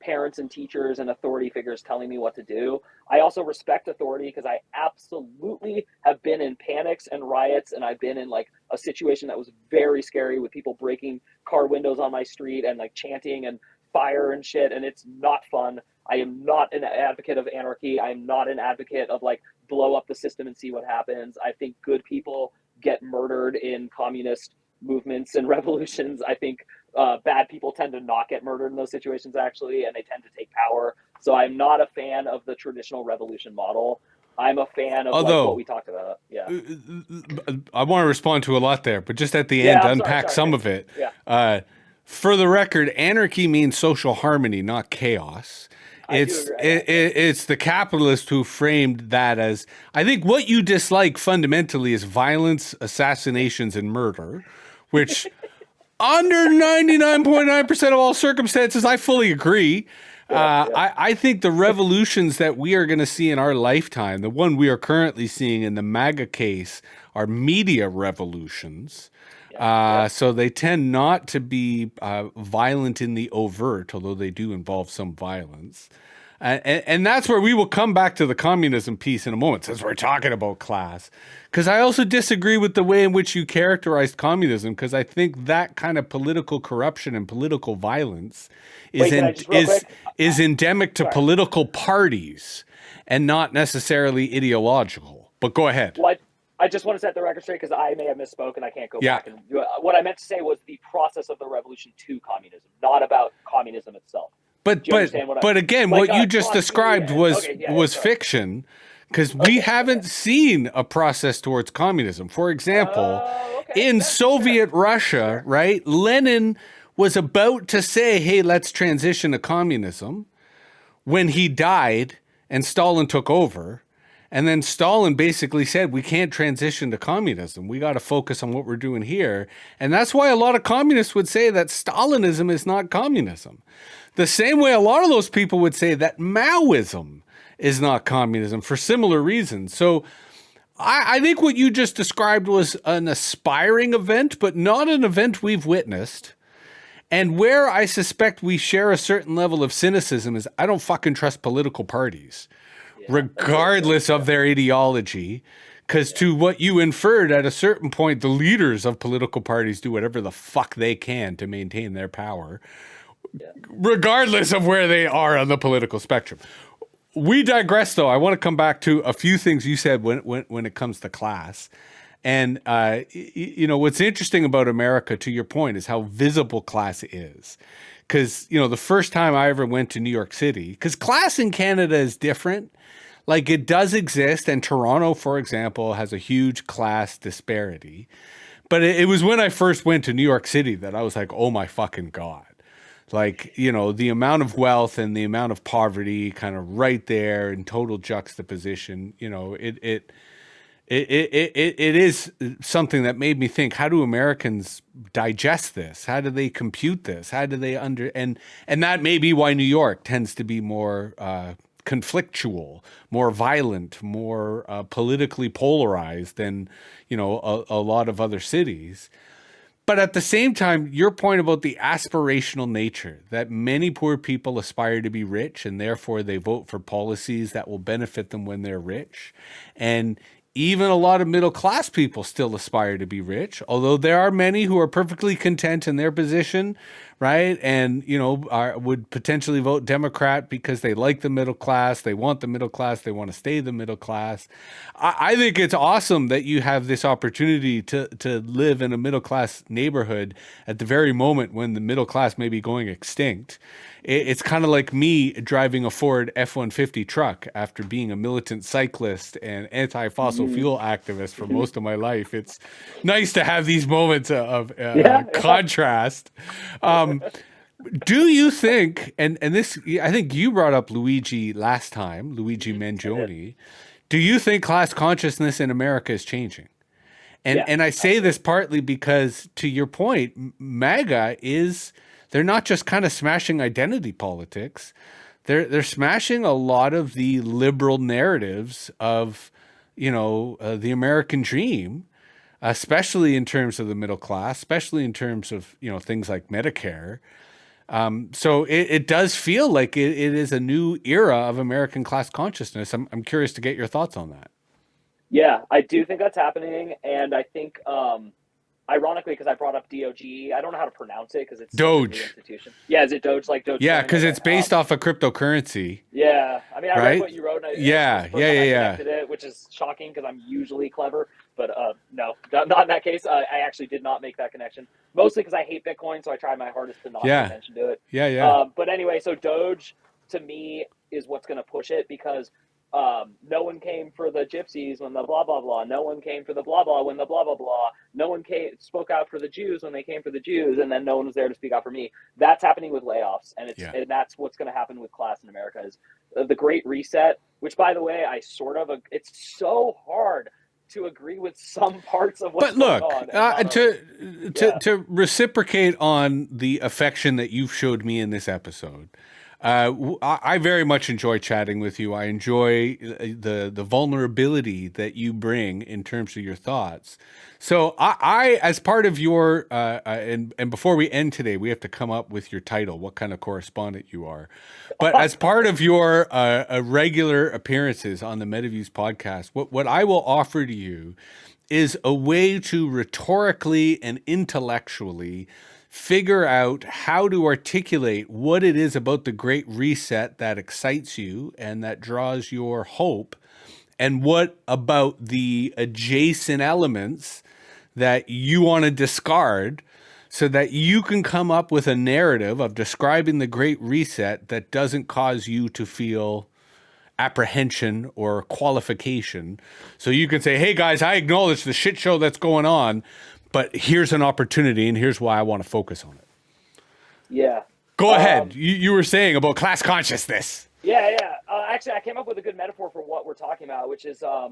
parents and teachers and authority figures telling me what to do. I also respect authority because I absolutely have been in panics and riots, and I've been in like a situation that was very scary with people breaking car windows on my street and like chanting and fire and shit, and it's not fun. I am not an advocate of anarchy. I am not an advocate of like blow up the system and see what happens. I think good people get murdered in communist movements and revolutions. I think bad people tend to not get murdered in those situations, actually, and they tend to take power. So I'm not a fan of the traditional revolution model. I'm a fan of like what we talked about. Yeah. I want to respond to a lot there, but just at the Yeah, end, I'm unpack sorry. some of it. Yeah. For the record, anarchy means social harmony, not chaos. It's the capitalist who framed that as, I think what you dislike fundamentally is violence, assassinations, and murder, which under 99.9% of all circumstances, I fully agree. I think the revolutions that we are going to see in our lifetime, the one we are currently seeing in the MAGA case, are media revolutions. So they tend not to be violent in the overt, although they do involve some violence. And that's where we will come back to the communism piece in a moment, since we're talking about class. Because I also disagree with the way in which you characterized communism, because I think that kind of political corruption and political violence is endemic to political parties and not necessarily ideological. But go ahead. Well, I just want to set the record straight because I may have misspoke and I can't go back. And what I meant to say was the process of the revolution to communism, not about communism itself. But again, like what you just described was fiction, because we haven't seen a process towards communism. For example, in Soviet Russia, right, Lenin was about to say, hey, let's transition to communism when he died and Stalin took over. And then Stalin basically said, we can't transition to communism. We got to focus on what we're doing here. And that's why a lot of communists would say that Stalinism is not communism. The same way a lot of those people would say that Maoism is not communism for similar reasons. So I think what you just described was an aspiring event, but not an event we've witnessed. And where I suspect we share a certain level of cynicism is I don't fucking trust political parties. Regardless of their ideology, because to what you inferred, at a certain point, the leaders of political parties do whatever the fuck they can to maintain their power, regardless of where they are on the political spectrum. We digress, though. I want to come back to a few things you said when it comes to class. And, you know, what's interesting about America, to your point, is how visible class is. Because, you know, the first time I ever went to New York City, because class in Canada is different. Like, it does exist, and Toronto, for example, has a huge class disparity. But it was when I first went to New York City that I was like, oh my fucking God. Like, you know, the amount of wealth and the amount of poverty kind of right there in total juxtaposition, you know, it is something that made me think, how do Americans digest this? How do they compute this? How do they and that may be why New York tends to be more conflictual, more violent, more politically polarized than, you know, a lot of other cities. But at the same time, your point about the aspirational nature, that many poor people aspire to be rich and therefore they vote for policies that will benefit them when they're rich. And even a lot of middle class people still aspire to be rich, although there are many who are perfectly content in their position, right? And, you know, would potentially vote Democrat because they like the middle class, they want the middle class, they want to stay the middle class. I think it's awesome that you have this opportunity to live in a middle class neighborhood at the very moment when the middle class may be going extinct. It's kind of like me driving a Ford F-150 truck after being a militant cyclist and anti-fossil fuel activist for most of my life. It's nice to have these moments of contrast. Do you think, and this, I think you brought up Luigi last time, Luigi Mangione. Do you think class consciousness in America is changing? And I say this partly because, to your point, MAGA is... They're not just kind of smashing identity politics. They're smashing a lot of the liberal narratives of, you know, the American dream, especially in terms of the middle class, especially in terms of, you know, things like Medicare. So it does feel like it is a new era of American class consciousness. I'm curious to get your thoughts on that. Yeah, I do think that's happening, and I think, ironically, because I brought up DOG, I don't know how to pronounce it because it's such a new Doge. institution. Yeah, is it Doge, like Yeah, Dogecoin? because Okay. it's based off of cryptocurrency, Yeah, I mean, I read right? what you wrote, and this Yeah, is the yeah, first time yeah, I yeah. connected it, which is shocking because I'm usually clever. But no, not in that case. I actually did not make that connection, mostly because I hate Bitcoin, so I tried my hardest to not pay Yeah, attention to it. yeah, yeah. But anyway, so Doge to me is what's going to push it because no one came for the gypsies when the blah blah blah. No one came for the blah blah when the blah blah blah. No one spoke out for the Jews when they came for the Jews, and then no one was there to speak out for me. That's happening with layoffs, and Yeah. that's what's going to happen with class in America is the Great Reset. Which, by the way, it's so hard to agree with some parts of what's But going look, on. And yeah, to reciprocate on the affection that you've showed me in this episode, I very much enjoy chatting with you. I enjoy the vulnerability that you bring in terms of your thoughts. So I as part of your and before we end today, we have to come up with your title, what kind of correspondent you are. But as part of your regular appearances on the MetaViews podcast, what I will offer to you is a way to rhetorically and intellectually figure out how to articulate what it is about the Great Reset that excites you and that draws your hope, and what about the adjacent elements that you want to discard so that you can come up with a narrative of describing the Great Reset that doesn't cause you to feel apprehension or qualification. So you can say, hey guys, I acknowledge the shit show that's going on, but here's an opportunity and here's why I want to focus on it. yeah. Go ahead. You were saying about class consciousness. Yeah, yeah. Actually, I came up with a good metaphor for what we're talking about, which is I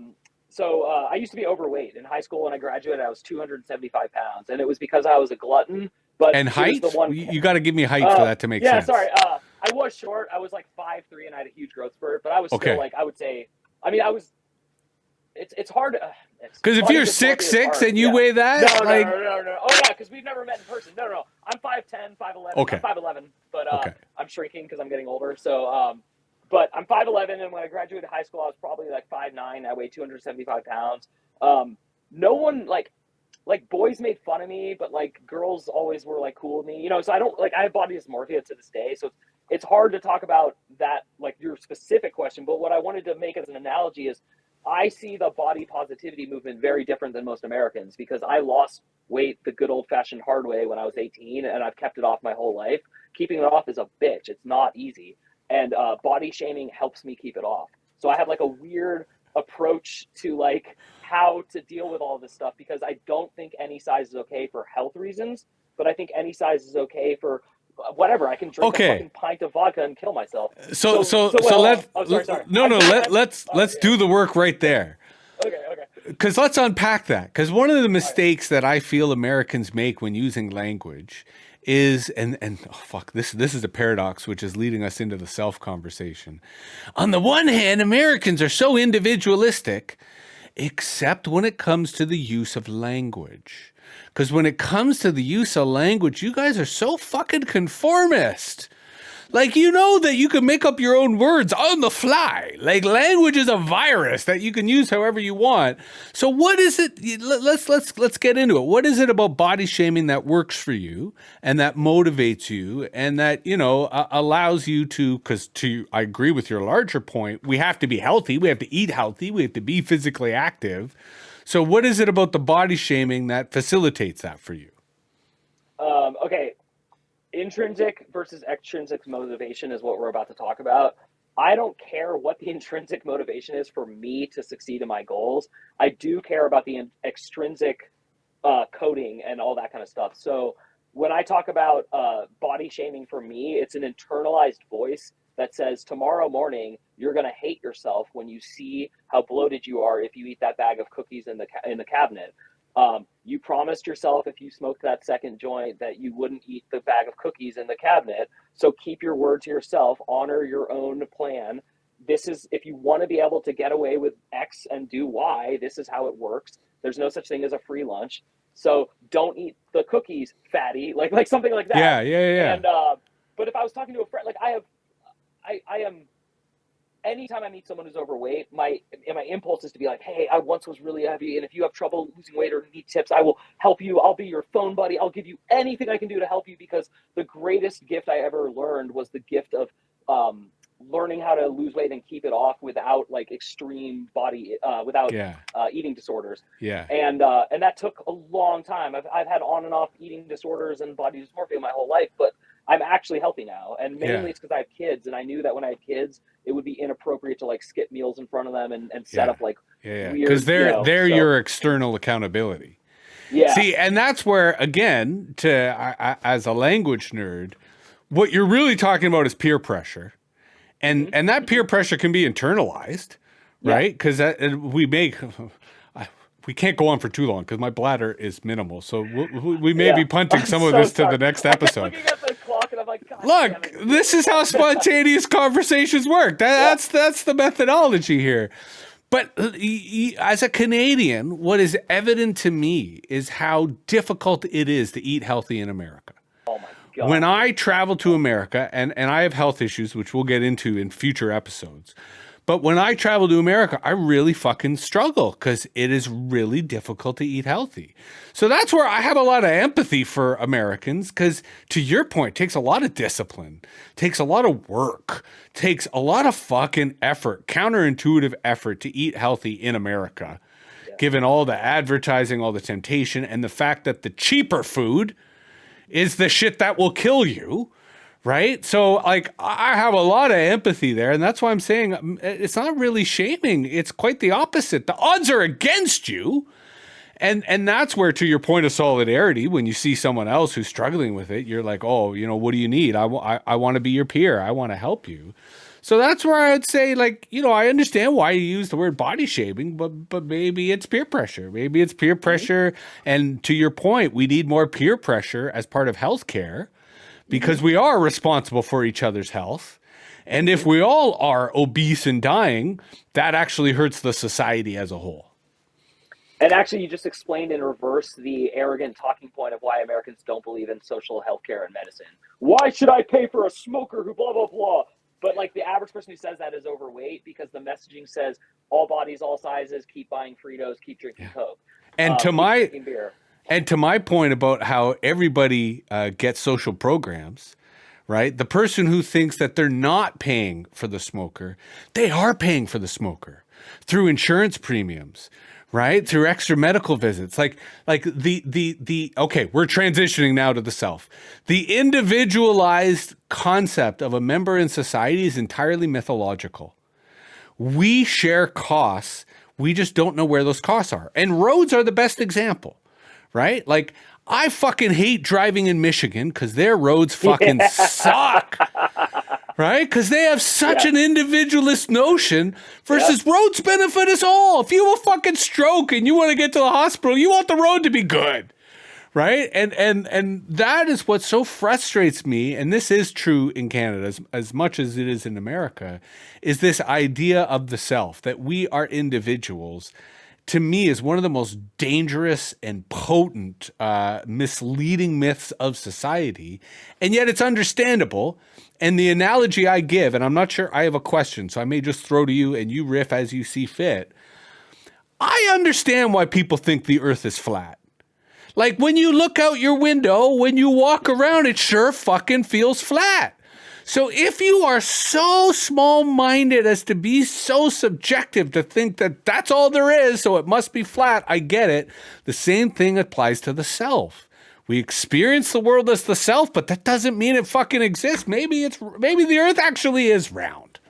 used to be overweight in high school. When I graduated, I was 275 pounds, and it was because I was a glutton. But And here's the height? one. You got to give me height for that to make Yeah, sense. sorry. I was short. I was like 5'3", and I had a huge growth spurt. But I was still Okay. like, I would say, I mean, I was. It's hard. Because if you're 6'6" and you weigh that, no. Oh yeah, because we've never met in person. No. I'm 5'10", 5'11". Okay. I'm 5'11", but Okay. I'm shrinking because I'm getting older. So, but I'm 5'11", and when I graduated high school, I was probably like 5'9". I weighed 275 pounds. No one like boys made fun of me, but like girls always were like cool with me, you know. So I have body dysmorphia to this day. So it's hard to talk about that, like your specific question. But what I wanted to make as an analogy is I see the body positivity movement very different than most Americans because I lost weight the good old fashioned hard way when I was 18, and I've kept it off my whole life. Keeping it off is a bitch. It's not easy. And body shaming helps me keep it off. So I have like a weird approach to like how to deal with all this stuff because I don't think any size is okay for health reasons, but I think any size is okay for whatever. I can drink a fucking pint of vodka and kill myself. So let's sorry. let's do the work right there. Okay. Because let's unpack that. Because one of the mistakes that I feel Americans make when using language is, and oh fuck, this is a paradox which is leading us into the self conversation. On the one hand, Americans are so individualistic, except when it comes to the use of language. Because when it comes to the use of language, you guys are so fucking conformist. Like, you know that you can make up your own words on the fly. Like, language is a virus that you can use however you want. So what is it? Let's get into it. What is it about body shaming that works for you and that motivates you and that, you know, allows you to, I agree with your larger point, we have to be healthy, we have to eat healthy, we have to be physically active. So what is it about the body shaming that facilitates that for you? Okay. Intrinsic versus extrinsic motivation is what we're about to talk about. I don't care what the intrinsic motivation is for me to succeed in my goals. I do care about the extrinsic coding and all that kind of stuff. So when I talk about body shaming for me, it's an internalized voice that says tomorrow morning you're going to hate yourself when you see how bloated you are if you eat that bag of cookies in the cabinet. You promised yourself if you smoked that second joint that you wouldn't eat the bag of cookies in the cabinet. So keep your word to yourself, honor your own plan. This is, if you want to be able to get away with X and do Y, this is how it works. There's no such thing as a free lunch. So don't eat the cookies, fatty, like something like that. Yeah. but if I was talking to a friend, like I am, anytime I meet someone who's overweight, my impulse is to be like, hey, I once was really heavy, and if you have trouble losing weight or need tips, I will help you. I'll be your phone buddy. I'll give you anything I can do to help you, because the greatest gift I ever learned was the gift of learning how to lose weight and keep it off without like extreme without Yeah. eating disorders. Yeah. And that took a long time. I've had on and off eating disorders and body dysmorphia my whole life, but I'm actually healthy now. And mainly it's because I have kids, and I knew that when I had kids, it would be inappropriate to like skip meals in front of them and set up like weird, because they're your external accountability. Yeah. See, and that's where, again, as a language nerd, what you're really talking about is peer pressure. And that peer pressure can be internalized, right? Because we can't go on for too long because my bladder is minimal. So we may be punting some of this to the next episode. Looking at the clock and I'm like, God look, damn it. This is how spontaneous conversations work. That's the methodology here. But as a Canadian, what is evident to me is how difficult it is to eat healthy in America. Oh my God. When I travel to America, and I have health issues, which we'll get into in future episodes, but when I travel to America, I really fucking struggle because it is really difficult to eat healthy. So that's where I have a lot of empathy for Americans because, to your point, it takes a lot of discipline, takes a lot of work, takes a lot of fucking effort, counterintuitive effort to eat healthy in America, given all the advertising, all the temptation, and the fact that the cheaper food is the shit that will kill you. Right? So, like, I have a lot of empathy there, and that's why I'm saying it's not really shaming. It's quite the opposite. The odds are against you, and that's where, to your point of solidarity, when you see someone else who's struggling with it, you're like, oh, what do you need? I want to be your peer. I want to help you. So that's where I'd say, like, I understand why you use the word body shaming, but maybe it's peer pressure. Maybe it's peer pressure, and to your point, we need more peer pressure as part of healthcare. Because we are responsible for each other's health. And if we all are obese and dying, that actually hurts the society as a whole. And actually, you just explained in reverse the arrogant talking point of why Americans don't believe in social health care and medicine. Why should I pay for a smoker who blah, blah, blah? But like the average person who says that is overweight because the messaging says all bodies, all sizes, keep buying Fritos, keep drinking Coke. And keep drinking beer. And to my point about how everybody gets social programs, right? The person who thinks that they're not paying for the smoker, they are paying for the smoker through insurance premiums, right? Through extra medical visits. Like the okay, we're transitioning now to the self. The individualized concept of a member in society is entirely mythological. We share costs. We just don't know where those costs are. And roads are the best example. Right? Like, I fucking hate driving in Michigan because their roads fucking suck. Right? Because they have such an individualist notion versus roads benefit us all. If you have a fucking stroke and you want to get to the hospital, you want the road to be good. Right? And that is what so frustrates me, and this is true in Canada as much as it is in America, is this idea of the self, that we are individuals. To me, is one of the most dangerous and potent, misleading myths of society. And yet it's understandable. And the analogy I give, and I'm not sure, I have a question, so I may just throw to you and you riff as you see fit. I understand why people think the earth is flat. Like, when you look out your window, when you walk around, it sure fucking feels flat. So if you are so small-minded as to be so subjective to think that that's all there is, so it must be flat, I get it. The same thing applies to the self. We experience the world as the self, but that doesn't mean it fucking exists. Maybe the earth actually is round.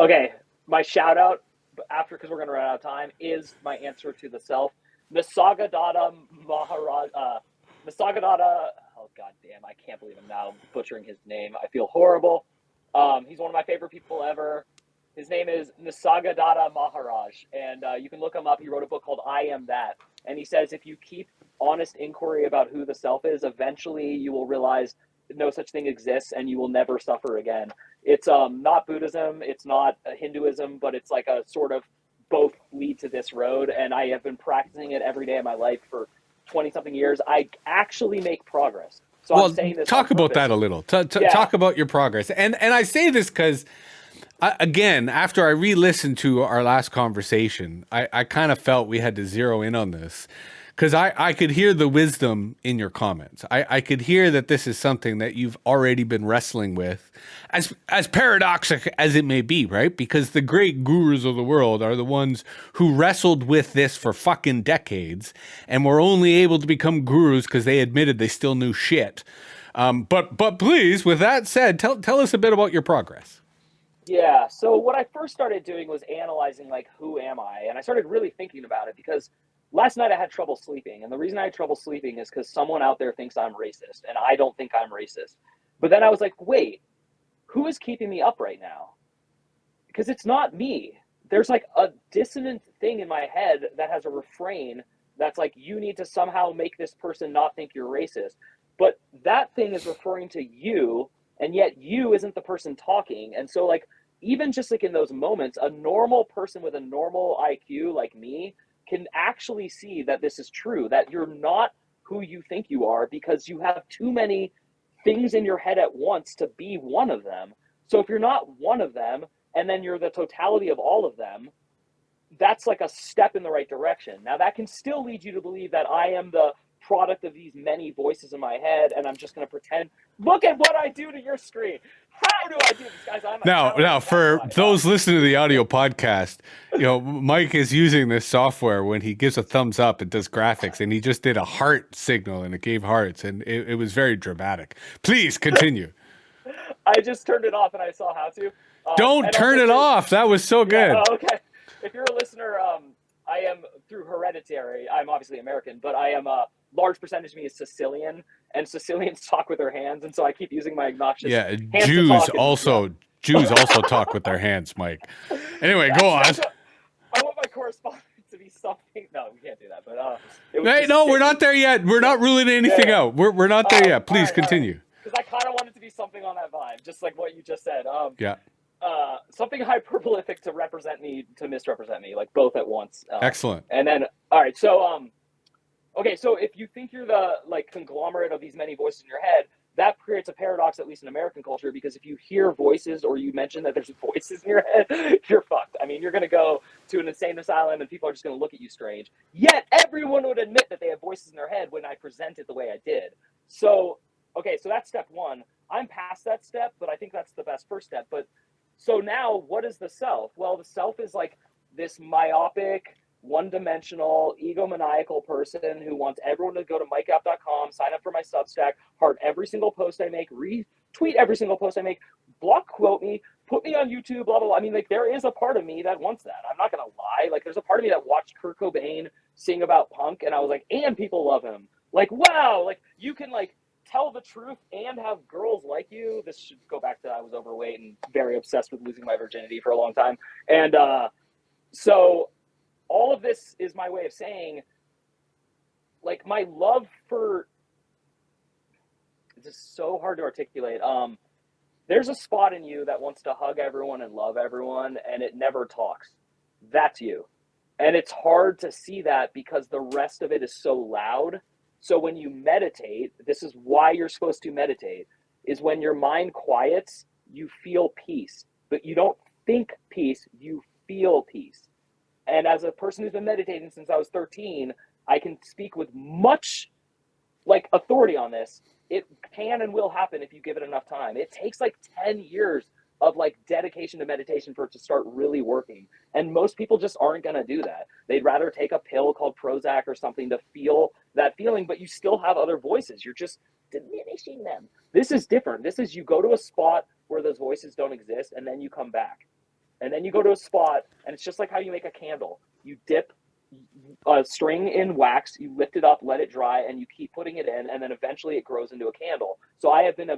Okay, my shout out after, because we're going to run out of time, is my answer to the self. Nisargadatta Maharaj. Nisargadatta. Oh, God damn, I can't believe I'm now butchering his name. I feel horrible. He's one of my favorite people ever. His name is Nisargadatta Maharaj, and you can look him up. He wrote a book called I Am That, and he says if you keep honest inquiry about who the self is, eventually you will realize no such thing exists and you will never suffer again. It's not Buddhism, it's not Hinduism, but it's like a sort of both lead to this road, and I have been practicing it every day of my life for 20-something years. I actually make progress. So I'm Well, saying this on talk about purpose. that a little. Yeah. Talk about your progress. And I say this because, again, after I re-listened to our last conversation, I kind of felt we had to zero in on this because I could hear the wisdom in your comments. I could hear that this is something that you've already been wrestling with, as paradoxical as it may be, right? Because the great gurus of the world are the ones who wrestled with this for fucking decades and were only able to become gurus because they admitted they still knew shit. But please, with that said, tell us a bit about your progress. Yeah. So what I first started doing was analyzing like who am I? And I started really thinking about it because last night I had trouble sleeping. And the reason I had trouble sleeping is because someone out there thinks I'm racist and I don't think I'm racist. But then I was like, wait, who is keeping me up right now? Because it's not me. There's like a dissonant thing in my head that has a refrain that's like, you need to somehow make this person not think you're racist. But that thing is referring to you, and yet you isn't the person talking. And so, like, even just like in those moments, a normal person with a normal IQ like me can actually see that this is true, that you're not who you think you are because you have too many things in your head at once to be one of them. So if you're not one of them, and then you're the totality of all of them, that's like a step in the right direction. Now, that can still lead you to believe that I am the product of these many voices in my head, and I'm just going to pretend, look at what I do to your screen. How do I do this, guys? I'm a Now, for those listening to the audio podcast, Mike is using this software when he gives a thumbs up, it does graphics, and he just did a heart signal, and it gave hearts, and it was very dramatic. Please continue. I just turned it off, and I saw how to. Don't turn it off. That was so good. Yeah, okay. If you're a listener, I am through hereditary. I'm obviously American, but I am a large percentage of me is Sicilian, and Sicilians talk with their hands, and so I keep using my obnoxious hands Jews to talk also Jews also talk with their hands, Mike. Anyway, go on. I want my correspondent to be something. No, we can't do that. But we're not there yet. We're not ruling anything out. We're not there yet. Please continue. Because I kind of want it to be something on that vibe, just like what you just said. Yeah. Something hyperbolic to represent me, to misrepresent me, like both at once. Excellent. And then, all right, so okay, so if you think you're the like conglomerate of these many voices in your head, that creates a paradox, at least in American culture, because if you hear voices or you mention that there's voices in your head, you're fucked. I mean, you're going to go to an insane asylum and people are just going to look at you strange. Yet everyone would admit that they have voices in their head when I present it the way I did. So, okay, so that's step one. I'm past that step, but I think that's the best first step. But so now what is the self? Well, the self is like this myopic, one-dimensional, egomaniacal person who wants everyone to go to mikeapp.com, sign up for my Substack, heart every single post I make, retweet every single post I make, block quote me, put me on YouTube, blah, blah, blah. I mean, like, there is a part of me that wants that. I'm not going to lie. Like, there's a part of me that watched Kurt Cobain sing about punk, and I was like, and people love him. Like, wow, like, you can, like, tell the truth and have girls like you. This should go back to I was overweight and very obsessed with losing my virginity for a long time. And so all of this is my way of saying, like, my love for, it's just so hard to articulate. There's a spot in you that wants to hug everyone and love everyone, and it never talks. That's you. And it's hard to see that because the rest of it is so loud. So when you meditate, this is why you're supposed to meditate, is when your mind quiets, you feel peace. But you don't think peace, you feel peace. And as a person who's been meditating since I was 13, I can speak with much like authority on this. It can and will happen if you give it enough time. It takes like 10 years of like dedication to meditation for it to start really working. And most people just aren't going to do that. They'd rather take a pill called Prozac or something to feel that feeling, but you still have other voices. You're just diminishing them. This is different. This is you go to a spot where those voices don't exist and then you come back. And then you go to a spot and it's just like how you make a candle. You dip a string in wax, you lift it up, let it dry, and you keep putting it in, and then eventually it grows into a candle. So I have been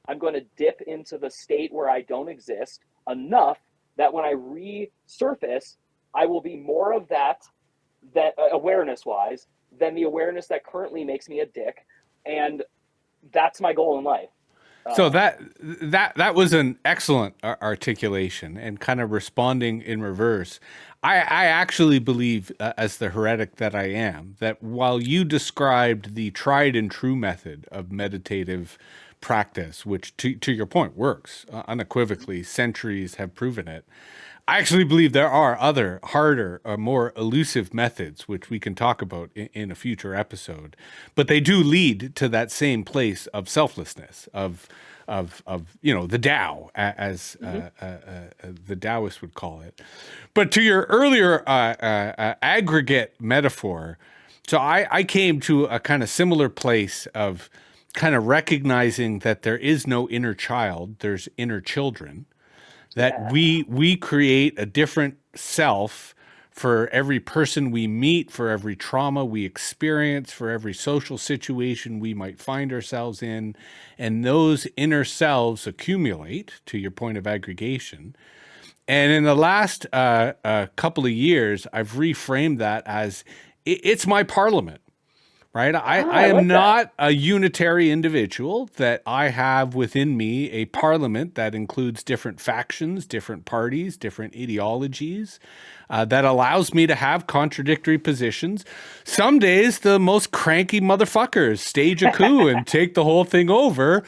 I'm going to dip into the state where I don't exist enough that when I resurface, I will be more of that awareness-wise than the awareness that currently makes me a dick. And that's my goal in life. So that was an excellent articulation and kind of responding in reverse. I actually believe, as the heretic that I am, that while you described the tried and true method of meditative practice, which to your point works unequivocally, centuries have proven it. I actually believe there are other harder or more elusive methods, which we can talk about in a future episode, but they do lead to that same place of selflessness, of the Tao, as the Taoists would call it. But to your earlier aggregate metaphor, so I came to a kind of similar place of kind of recognizing that there is no inner child, there's inner children, that we create a different self for every person we meet, for every trauma we experience, for every social situation we might find ourselves in. And those inner selves accumulate, to your point of aggregation. And in the last couple of years, I've reframed that as it's my parliament. Right. I am not a unitary individual, that I have within me a parliament that includes different factions, different parties, different ideologies, that allows me to have contradictory positions. Some days the most cranky motherfuckers stage a coup and take the whole thing over,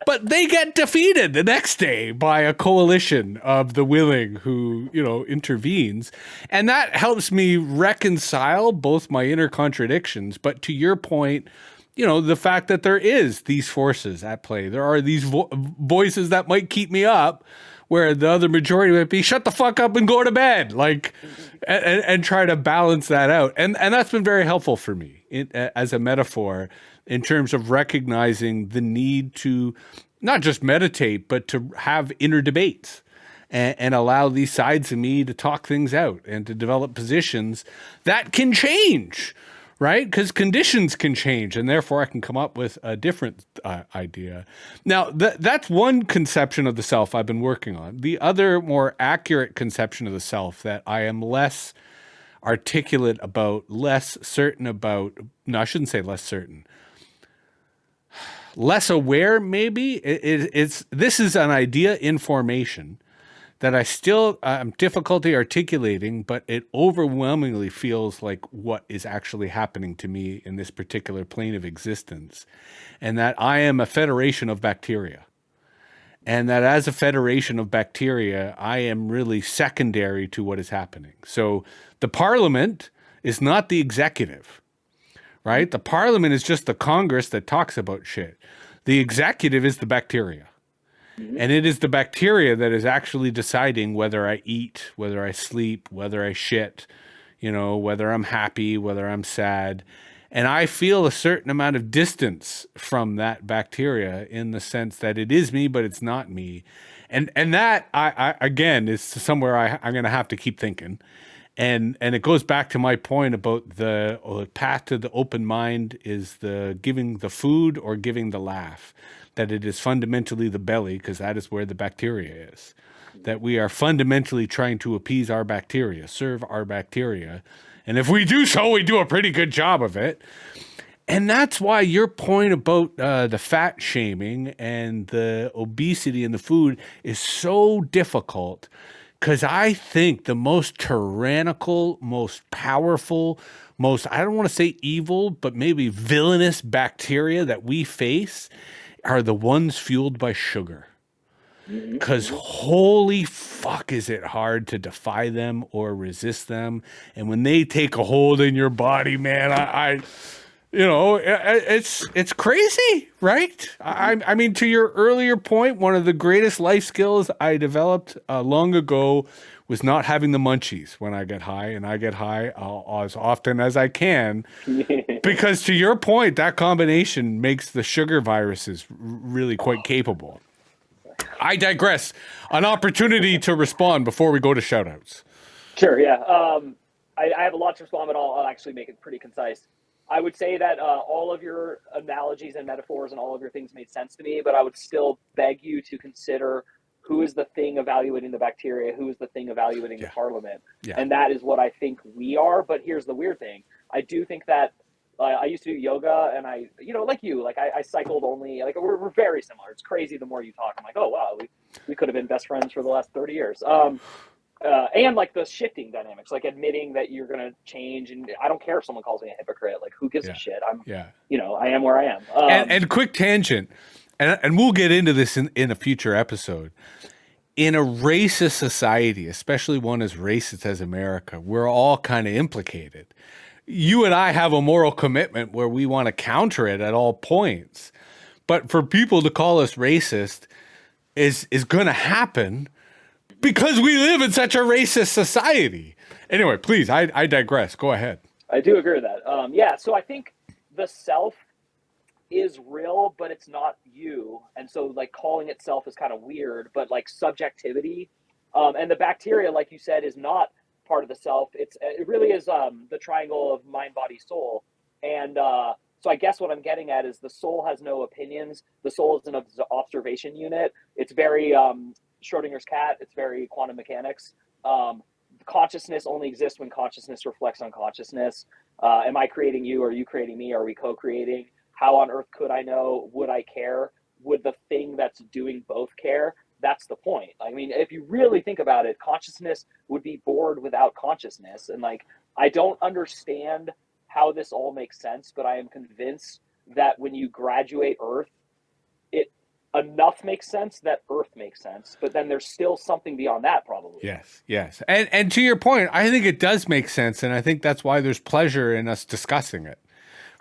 but they get defeated the next day by a coalition of the willing who, intervenes. And that helps me reconcile both my inner contradictions. But to your point, the fact that there is these forces at play, there are these voices that might keep me up, where the other majority might be shut the fuck up and go to bed, and try to balance that out. And that's been very helpful for me as a metaphor, in terms of recognizing the need to not just meditate, but to have inner debates and allow these sides of me to talk things out and to develop positions that can change, right? Because conditions can change, and therefore I can come up with a different idea. Now, that's one conception of the self I've been working on. The other, more accurate conception of the self that I am less articulate about, less certain about, no, I shouldn't say less certain, less aware maybe, this is an idea in formation that I still am difficulty articulating, but it overwhelmingly feels like what is actually happening to me in this particular plane of existence. And that I am a federation of bacteria. And that as a federation of bacteria, I am really secondary to what is happening. So the parliament is not the executive, right? The parliament is just the Congress that talks about shit. The executive is the bacteria. And it is the bacteria that is actually deciding whether I eat, whether I sleep, whether I shit, whether I'm happy, whether I'm sad. And I feel a certain amount of distance from that bacteria, in the sense that it is me, but it's not me. And that, I again, is somewhere I'm going to have to keep thinking. And it goes back to my point about the path to the open mind is the giving the food or giving the laugh. That it is fundamentally the belly, because that is where the bacteria is. That we are fundamentally trying to appease our bacteria, serve our bacteria. And if we do so, we do a pretty good job of it. And that's why your point about the fat shaming and the obesity in the food is so difficult, because I think the most tyrannical, most powerful, most, I don't want to say evil, but maybe villainous bacteria that we face are the ones fueled by sugar. Because holy fuck, is it hard to defy them or resist them. And when they take a hold in your body, man, it's crazy, right? I mean, to your earlier point, one of the greatest life skills I developed long ago was not having the munchies when I get high, and I get high as often as I can, because to your point, that combination makes the sugar viruses really quite capable. I digress. An opportunity to respond before we go to shoutouts. Sure, yeah. I have a lot to respond, but I'll actually make it pretty concise. I would say that all of your analogies and metaphors and all of your things made sense to me, but I would still beg you to consider who is the thing evaluating the bacteria, who is the thing evaluating the parliament. Yeah. And that is what I think we are. But here's the weird thing. I do think that I used to do yoga, and like you, like I cycled only. Like we're very similar. It's crazy. The more you talk, I'm like, oh wow, we could have been best friends for the last 30 years. And like the shifting dynamics, like admitting that you're going to change. And I don't care if someone calls me a hypocrite. Like, who gives a shit? I am where I am. And quick tangent, and we'll get into this in a future episode. In a racist society, especially one as racist as America, we're all kind of implicated. You and I have a moral commitment where we want to counter it at all points. But for people to call us racist is going to happen because we live in such a racist society. Anyway, please, I digress. Go ahead. I do agree with that. So I think the self is real, but it's not you. And so like calling it self is kind of weird, but like subjectivity, and the bacteria, like you said, is not part of the self. It really is the triangle of mind, body, soul. And so I guess what I'm getting at is the soul has no opinions. The soul is an observation unit. It's very Schrodinger's cat. It's very quantum mechanics. Consciousness only exists when consciousness reflects on consciousness. Am I creating you? Are you creating me? Are we co-creating? How on earth could I know? Would I care? Would the thing that's doing both care? That's the point. I mean, if you really think about it, consciousness would be bored without consciousness. And like, I don't understand how this all makes sense, but I am convinced that when you graduate Earth, enough makes sense that Earth makes sense, but then there's still something beyond that, probably. Yes. And to your point, I think it does make sense, and I think that's why there's pleasure in us discussing it,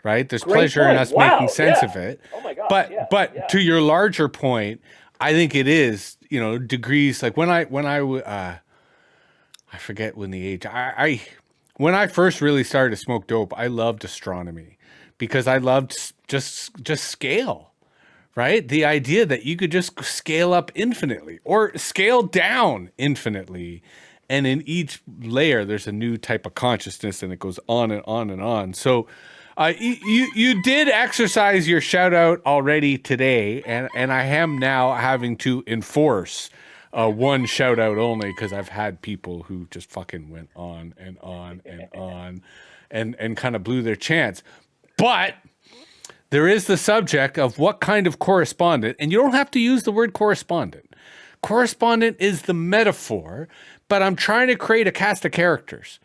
right? There's pleasure in us making sense of it. Oh my God. But to your larger point, I think it is, degrees. Like when I forget when the age, when I first really started to smoke dope, I loved astronomy because I loved just scale. Right? The idea that you could just scale up infinitely or scale down infinitely. And in each layer, there's a new type of consciousness and it goes on and on and on. So you did exercise your shout out already today. And I am now having to enforce one shout out only because I've had people who just fucking went on and on and on and kind of blew their chance. But there is the subject of what kind of correspondent, and you don't have to use the word correspondent. Correspondent is the metaphor, but I'm trying to create a cast of characters,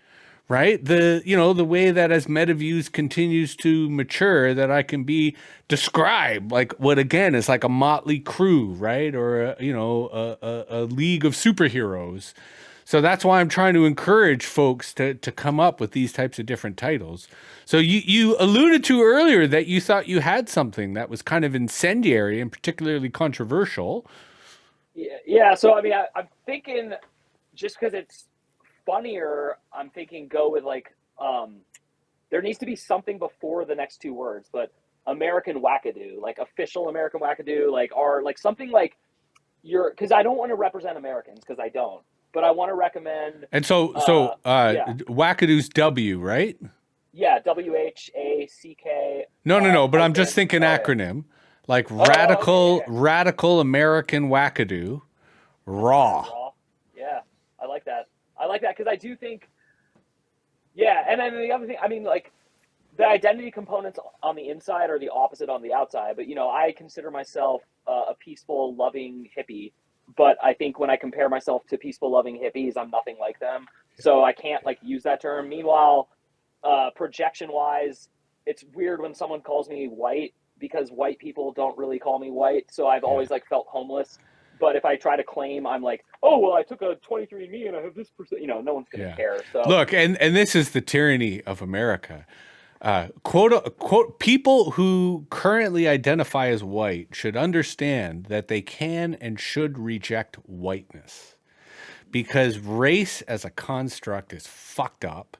right? The way that as MetaViews continues to mature, that I can be described like what again is like a motley crew, right? Or a league of superheroes. So that's why I'm trying to encourage folks to come up with these types of different titles. So you alluded to earlier that you thought you had something that was kind of incendiary and particularly controversial. Yeah. So, I mean, I'm thinking just because it's funnier, I'm thinking go with like, there needs to be something before the next two words, but American Wackadoo, like official American Wackadoo, like something like because I don't want to represent Americans because I don't. But I want to recommend. And so Wackadoo's W, right? Yeah, WHACK. No. But I'm just thinking acronym, like Radical American Wackadoo, raw. Yeah, I like that. Because I do think. Yeah, and then the other thing, I mean, like the identity components on the inside are the opposite on the outside. But I consider myself a peaceful, loving hippie. But I think when I compare myself to peaceful, loving hippies, I'm nothing like them. So I can't use that term. Meanwhile, projection-wise, it's weird when someone calls me white because white people don't really call me white. So I've always felt homeless. But if I try to claim, I'm like, oh, well, I took a 23andMe and I have this percent. No one's going to care. So look, and this is the tyranny of America. Quote, people who currently identify as white should understand that they can and should reject whiteness because race as a construct is fucked up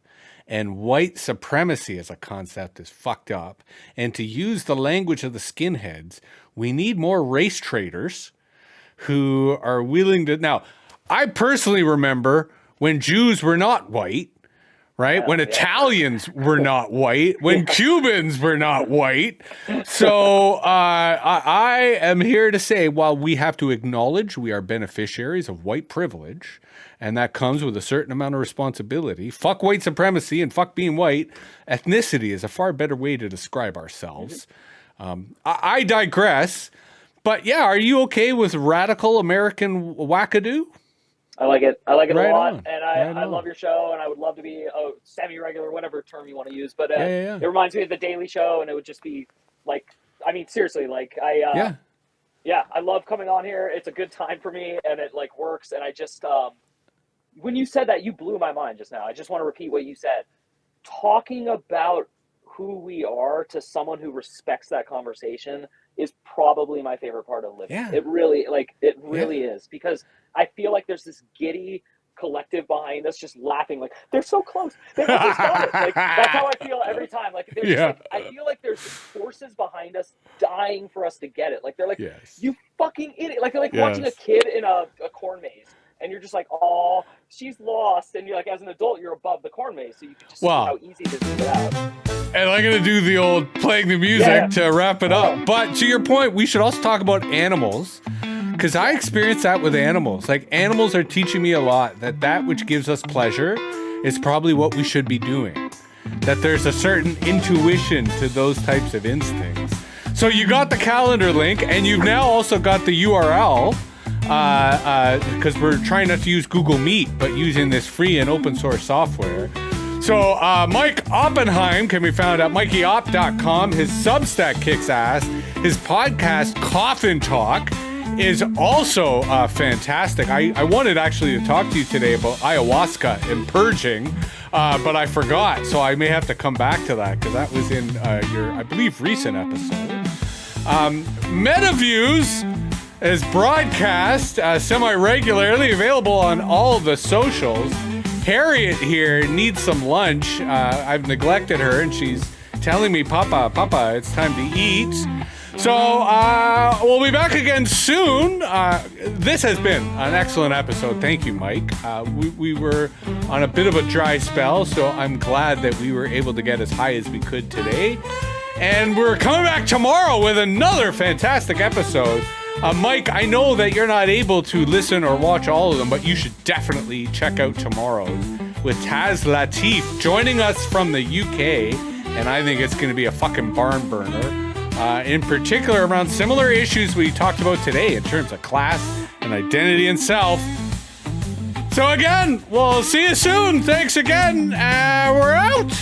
and white supremacy as a concept is fucked up. And to use the language of the skinheads, we need more race traders who are willing to. Now, I personally remember when Jews were not white. right? When Italians were not white, when Cubans were not white. So I am here to say, while we have to acknowledge we are beneficiaries of white privilege, and that comes with a certain amount of responsibility, fuck white supremacy and fuck being white, ethnicity is a far better way to describe ourselves. I digress. But yeah, are you okay with Radical American Wackadoo? I like it. I like it Right a lot, on. and I love your show, and I would love to be a semi-regular, whatever term you want to use. But Yeah. it reminds me of the Daily Show, and it would just be like, I mean, seriously, like I love coming on here. It's a good time for me, and it like works. And I just when you said that, you blew my mind just now. I just want to repeat what you said. Talking about who we are to someone who respects that conversation is probably my favorite part of living. Yeah. It really is, because I feel like there's this giddy collective behind us just laughing, like they're so close. They almost got it. Like that's how I feel every time. Like they're just like, I feel like there's forces behind us dying for us to get it. Like they're like, you fucking idiot. Like they're like watching a kid in a corn maze. And you're just like, oh, she's lost. And you're like, as an adult, you're above the corn maze. So you can just see how easy it is to get out. And I'm going to do the old playing the music to wrap it up. But to your point, we should also talk about animals. Because I experience that with animals. Like, animals are teaching me a lot that which gives us pleasure is probably what we should be doing. That there's a certain intuition to those types of instincts. So you got the calendar link, and you've now also got the URL. Because we're trying not to use Google Meet, but using this free and open source software. So Mike Oppenheim can be found at mikeyop.com. His Substack kicks ass. His podcast, Coffin Talk, is also fantastic. I wanted actually to talk to you today about ayahuasca and purging, but I forgot. So I may have to come back to that, because that was in your, I believe, recent episode. MetaViews is broadcast semi-regularly, available on all the socials. Harriet here needs some lunch. I've neglected her, and she's telling me, Papa, it's time to eat. So we'll be back again soon. This has been an excellent episode. Thank you, Mike. We were on a bit of a dry spell, so I'm glad that we were able to get as high as we could today. And we're coming back tomorrow with another fantastic episode. Mike, I know that you're not able to listen or watch all of them, but you should definitely check out tomorrow's with Taz Latif joining us from the UK, and I think it's going to be a fucking barn burner. In particular, around similar issues we talked about today in terms of class and identity and self. So again, we'll see you soon. Thanks again. We're out.